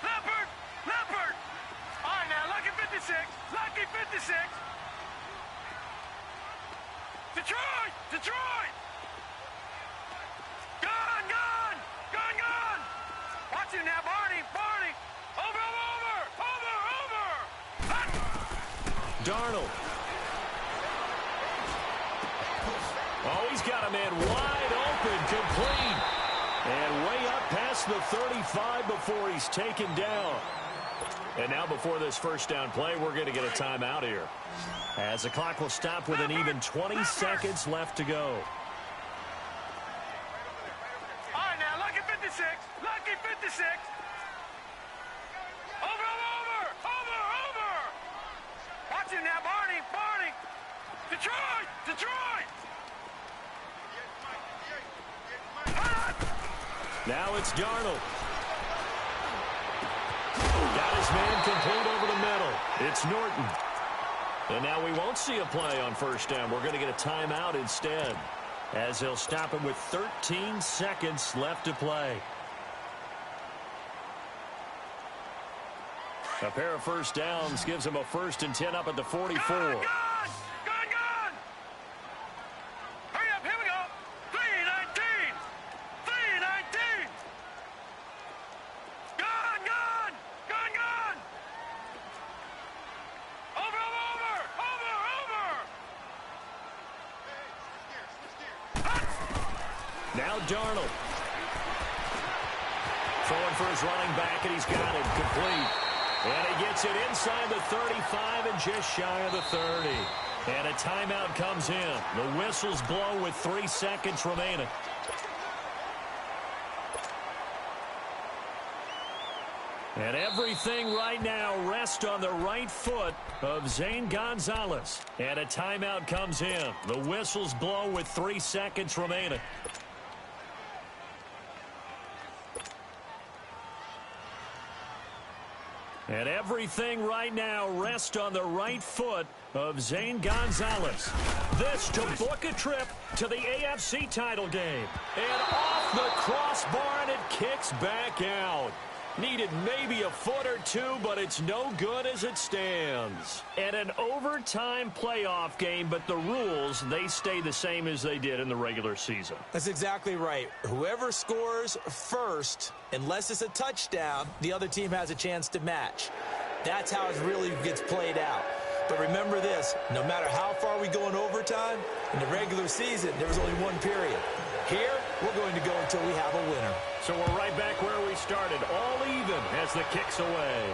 Leopard! All right, now, lucky 56. Lucky 56. Detroit! Gun! Watch him now, Barney! Over! Darnold. Oh, he's got a man wide open, complete. And way up past the 35 before he's taken down. And now before this first down play, we're going to get a timeout here, as the clock will stop with an even 20 seconds left to go. All right, now, lucky 56. Lucky 56. Over! Watch him now, Barney! Detroit! Now it's Darnold. Got his man complete over the middle. It's Norton. And now we won't see a play on first down. We're going to get a timeout instead, as he'll stop him with 13 seconds left to play. A pair of first downs gives him a 1st and 10 up at the 44. Gun! Hurry up, here we go. 3:19. Gun! Over! Now Darnold. Throwing for his running back, and he's got it complete. And he gets it inside the 35 and just shy of the 30. And a timeout comes in. The whistles blow with 3 seconds remaining. And everything right now rests on the right foot of Zane Gonzalez. And a timeout comes in. The whistles blow with 3 seconds remaining. And everything right now rests on the right foot of Zane Gonzalez. This to book a trip to the AFC title game. And off the crossbar, and it kicks back out. Needed maybe a foot or two, but it's no good as it stands. And an overtime playoff game, but the rules, they stay the same as they did in the regular season. That's exactly right. Whoever scores first, unless it's a touchdown, the other team has a chance to match. That's how it really gets played out. But remember this, no matter how far we go in overtime, in the regular season, there was only one period. Here, we're going to go until we have a winner. So we're right back where we started, all even as the kick's away.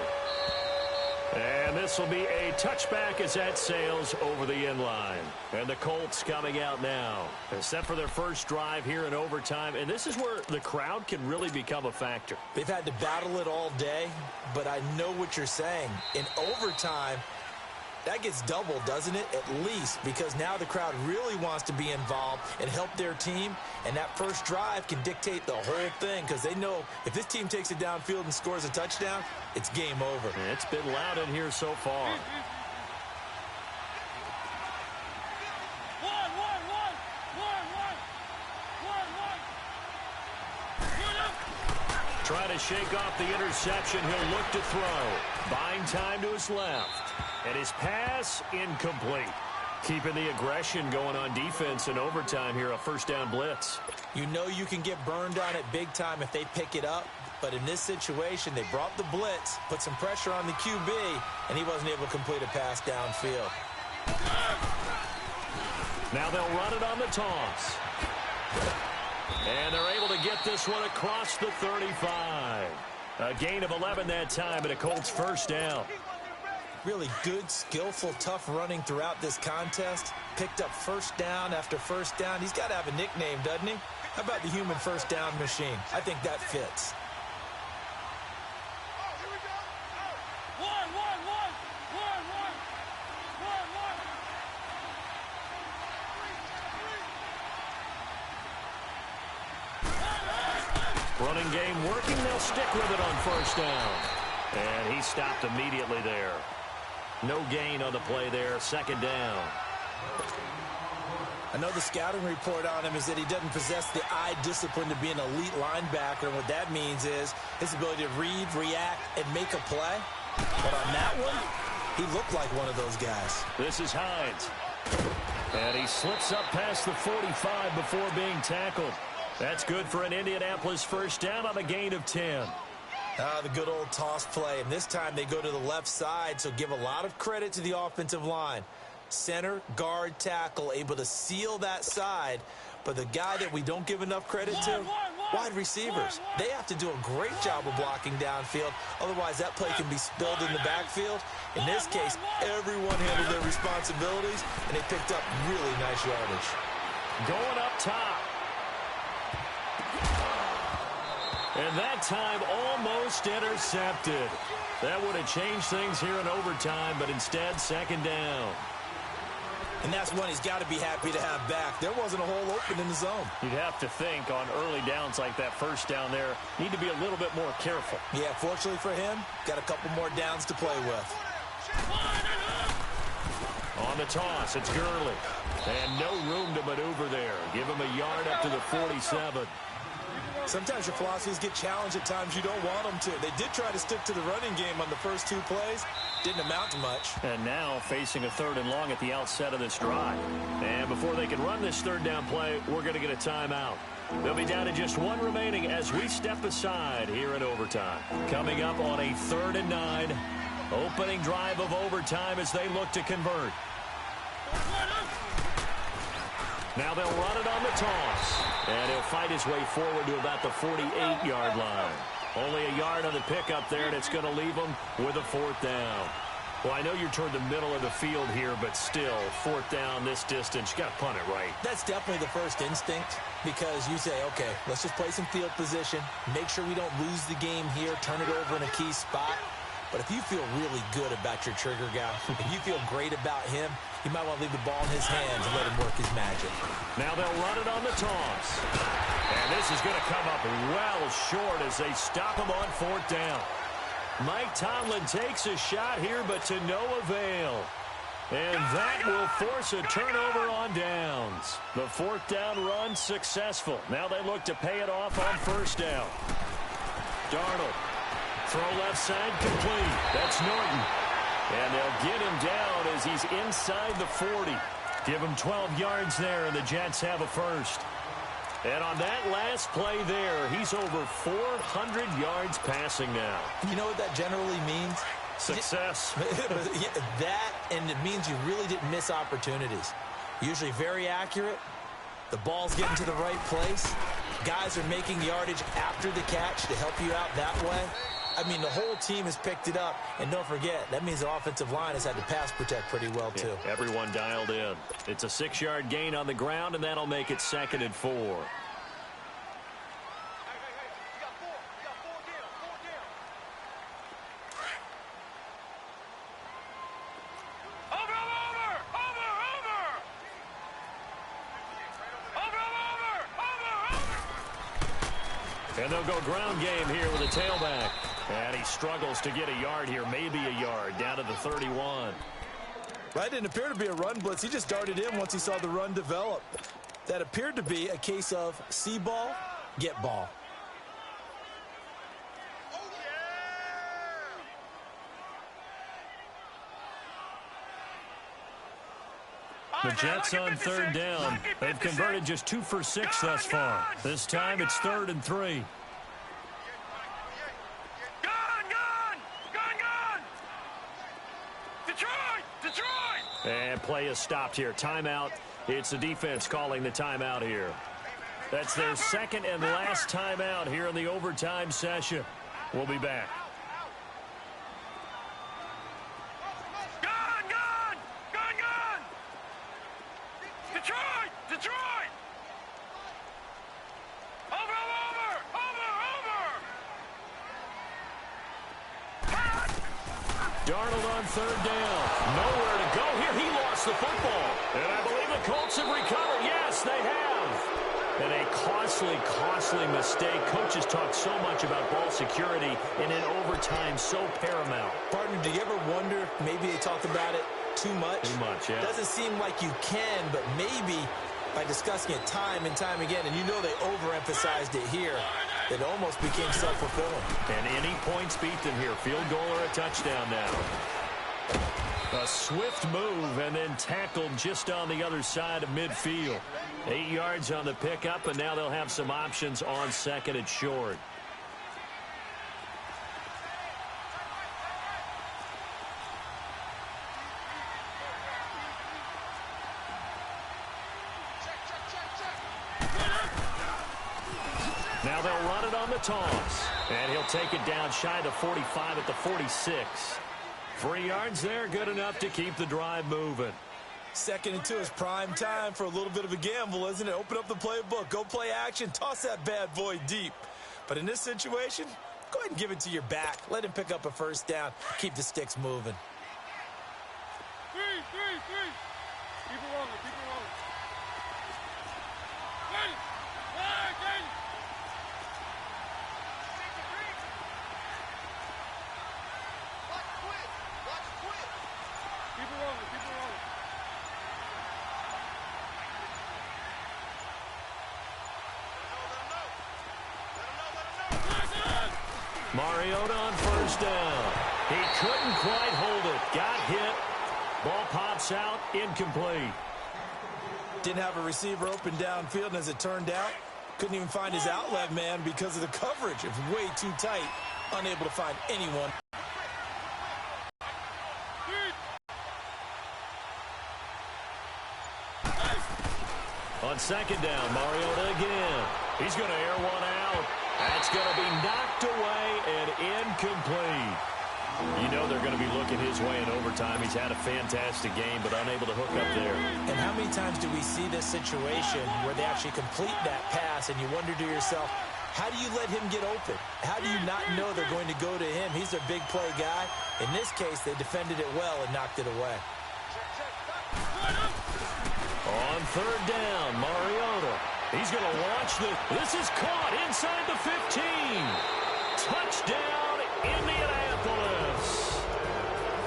And this will be a touchback as that sails over the end line. And the Colts coming out now. They're set for their first drive here in overtime. And this is where the crowd can really become a factor. They've had to battle it all day, but I know what you're saying. In overtime, that gets doubled, doesn't it? At least, because now the crowd really wants to be involved and help their team, and that first drive can dictate the whole thing because they know if this team takes it downfield and scores a touchdown, it's game over. It's been loud in here so far. Trying to shake off the interception. He'll look to throw. Buying time to his left. And his pass incomplete. Keeping the aggression going on defense in overtime here, a first down blitz. You know you can get burned on it big time if they pick it up. But in this situation, they brought the blitz, put some pressure on the QB, and he wasn't able to complete a pass downfield. Now they'll run it on the toss. And they're able to get this one across the 35. A gain of 11 that time, and a Colts first down. Really good, skillful, tough running throughout this contest. Picked up first down after first down. He's got to have a nickname, doesn't he? How about the human first down machine? I think that fits. Running game working. They'll stick with it on first down. And he stopped immediately there. No gain on the play there. Second down. I know the scouting report on him is that he doesn't possess the eye discipline to be an elite linebacker. And what that means is his ability to read, react, and make a play. But on that one, he looked like one of those guys. This is Hines. And he slips up past the 45 before being tackled. That's good for an Indianapolis first down on a gain of 10. The good old toss play. And this time they go to the left side, so give a lot of credit to the offensive line. Center, guard, tackle, able to seal that side. But the guy that we don't give enough credit to, wide receivers. They have to do a great job of blocking downfield. Otherwise, that play can be spilled in the backfield. In this case, everyone handled their responsibilities, and they picked up really nice yardage. Going up top. And that time almost intercepted. That would have changed things here in overtime, but instead, second down. And that's one he's got to be happy to have back. There wasn't a hole open in the zone. You'd have to think on early downs like that first down there, need to be a little bit more careful. Yeah, fortunately for him, got a couple more downs to play with. On the toss, it's Gurley. And no room to maneuver there. Give him a yard up to the 47. Sometimes your philosophies get challenged at times you don't want them to. They did try to stick to the running game on the first two plays. Didn't amount to much. And now facing a third and long at the outset of this drive. And before they can run this third down play, we're going to get a timeout. They'll be down to just one remaining as we step aside here in overtime. Coming up on a 3rd and 9. Opening drive of overtime as they look to convert. Now they'll run it on the toss. And he'll fight his way forward to about the 48-yard line. Only a yard on the pickup there, and it's going to leave him with a 4th down. Well, I know you're toward the middle of the field here, but still, 4th down this distance, you got to punt it right. That's definitely the first instinct because you say, okay, let's just play some field position, make sure we don't lose the game here, turn it over in a key spot. But if you feel really good about your trigger guy, if you feel great about him, you might want to leave the ball in his hands and let him work his magic. Now they'll run it on the toss. And this is going to come up well short as they stop him on 4th down. Mike Tomlin takes a shot here, but to no avail. And that will force a turnover on downs. The 4th down run successful. Now they look to pay it off on 1st down. Darnold Throw left side complete. That's Norton. And they'll get him down as he's inside the 40. Give him 12 yards there, and the Jets have a first. And on that last play there, he's over 400 yards passing now. You know what that generally means? Success. That, and it means you really didn't miss opportunities. Usually very accurate. The ball's getting to the right place. Guys are making yardage after the catch to help you out that way. I mean, the whole team has picked it up. And don't forget, that means the offensive line has had to pass protect pretty well, too. Yeah, everyone dialed in. It's a 6-yard gain on the ground, and that'll make it 2nd and 4. And they'll go ground game here with a tailback. And he struggles to get a yard here, maybe a yard, down to the 31. Right, didn't appear to be a run blitz. He just darted in once he saw the run develop. That appeared to be a case of see ball, get ball. The Jets on 3rd down. They've converted just 2 for 6 thus far. This time it's 3rd and 3. And play is stopped here. Timeout. It's the defense calling the timeout here. That's their 2nd and last timeout here in the overtime session. We'll be back. Darnold on 3rd down. Nowhere to go here. He lost the football. And I believe the Colts have recovered. Yes, they have. And a costly mistake. Coaches talk so much about ball security, and in overtime, so paramount. Partner, do you ever wonder, maybe they talk about it too much? Too much, yeah. Doesn't seem like you can, but maybe by discussing it time and time again, and you know they overemphasized it here, it almost became self-fulfilling. And any points beat them here. Field goal or a touchdown now. A swift move and then tackled just on the other side of midfield. 8 yards on the pickup, and now they'll have some options on 2nd and short. Now they'll run it on the toss. And he'll take it down shy of 45 at the 46. 3 yards there, good enough to keep the drive moving. 2nd and 2 is prime time for a little bit of a gamble, isn't it? Open up the playbook, go play action, toss that bad boy deep. But in this situation, go ahead and give it to your back. Let him pick up a 1st down. Keep the sticks moving. Three. Keep it rolling. Ready. Keep it rolling. Mariota on 1st down. He couldn't quite hold it. Got hit. Ball pops out. Incomplete. Didn't have a receiver open downfield, and as it turned out, couldn't even find his outlet man because of the coverage. It was way too tight. Unable to find anyone. On 2nd down, Mariota again. He's going to air one out. That's going to be knocked away and incomplete. You know they're going to be looking his way in overtime. He's had a fantastic game, but unable to hook up there. And how many times do we see this situation where they actually complete that pass and you wonder to yourself, how do you let him get open? How do you not know they're going to go to him? He's their big play guy. In this case, they defended it well and knocked it away. On 3rd down, Mariota. He's going to launch this is caught inside the 15. Touchdown, Indianapolis.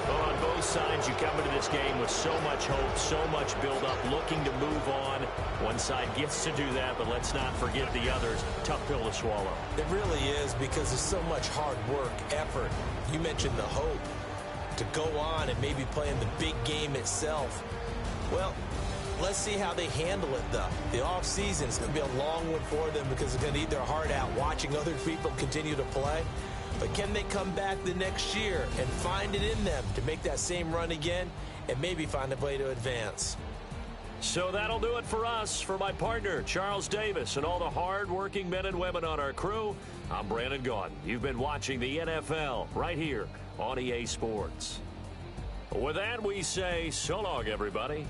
On both signs you come into this game with so much hope, so much build-up, looking to move on. One side gets to do that, but let's not forget the others. Tough pill to swallow. It really is, because there's so much hard work, effort. You mentioned the hope to go on and maybe play in the big game itself. Well, let's see how they handle it, though. The offseason is going to be a long one for them because they're going to eat their heart out watching other people continue to play. But can they come back the next year and find it in them to make that same run again and maybe find a way to advance? So that'll do it for us. For my partner, Charles Davis, and all the hard-working men and women on our crew, I'm Brandon Gaudin. You've been watching the NFL right here on EA Sports. With that, we say so long, everybody.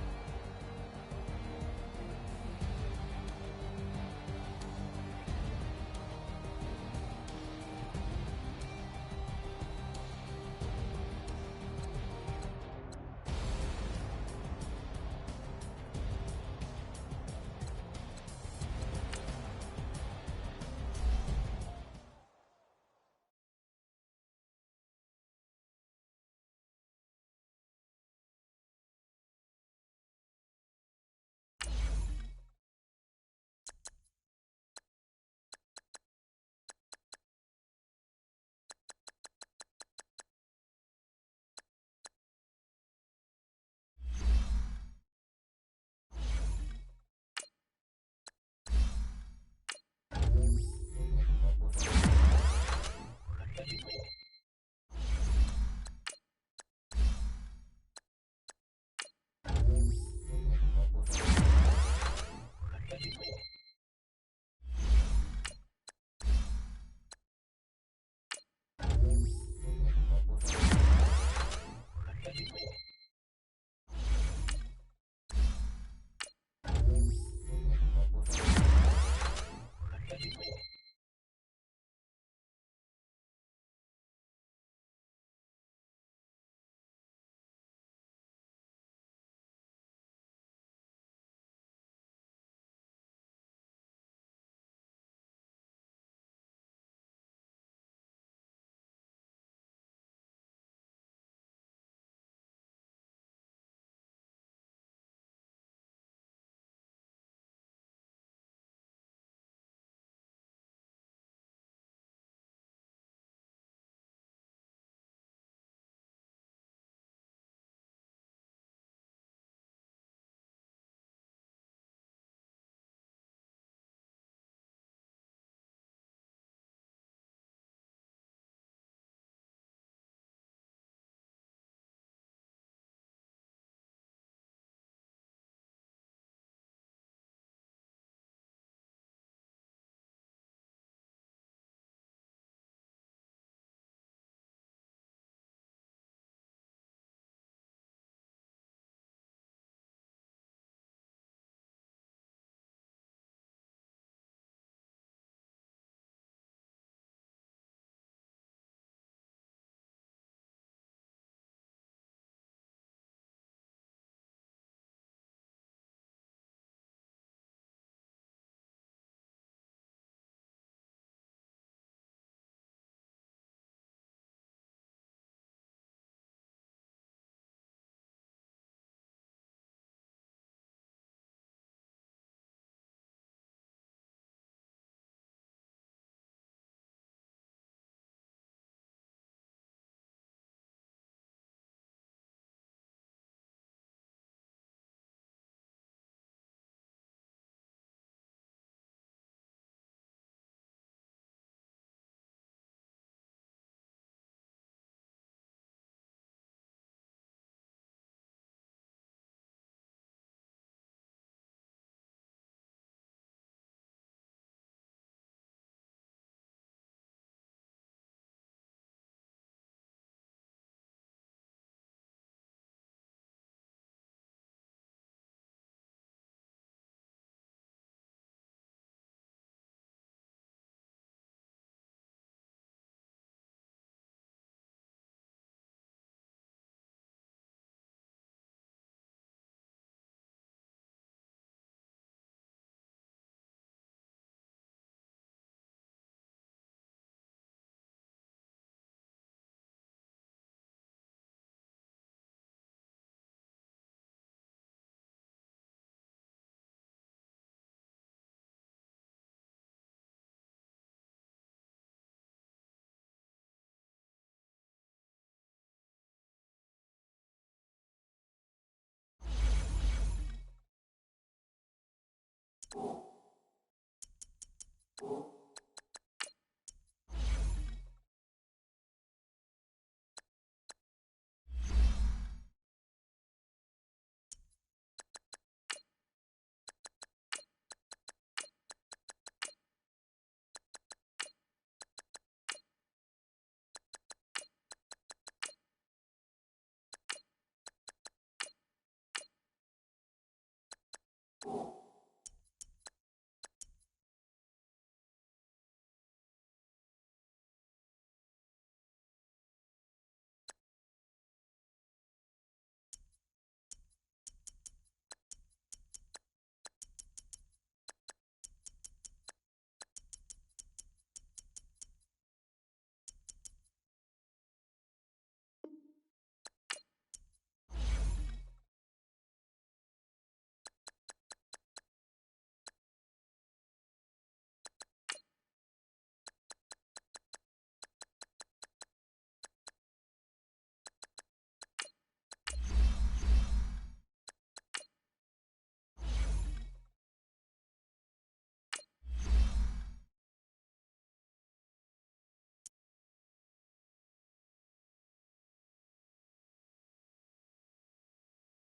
you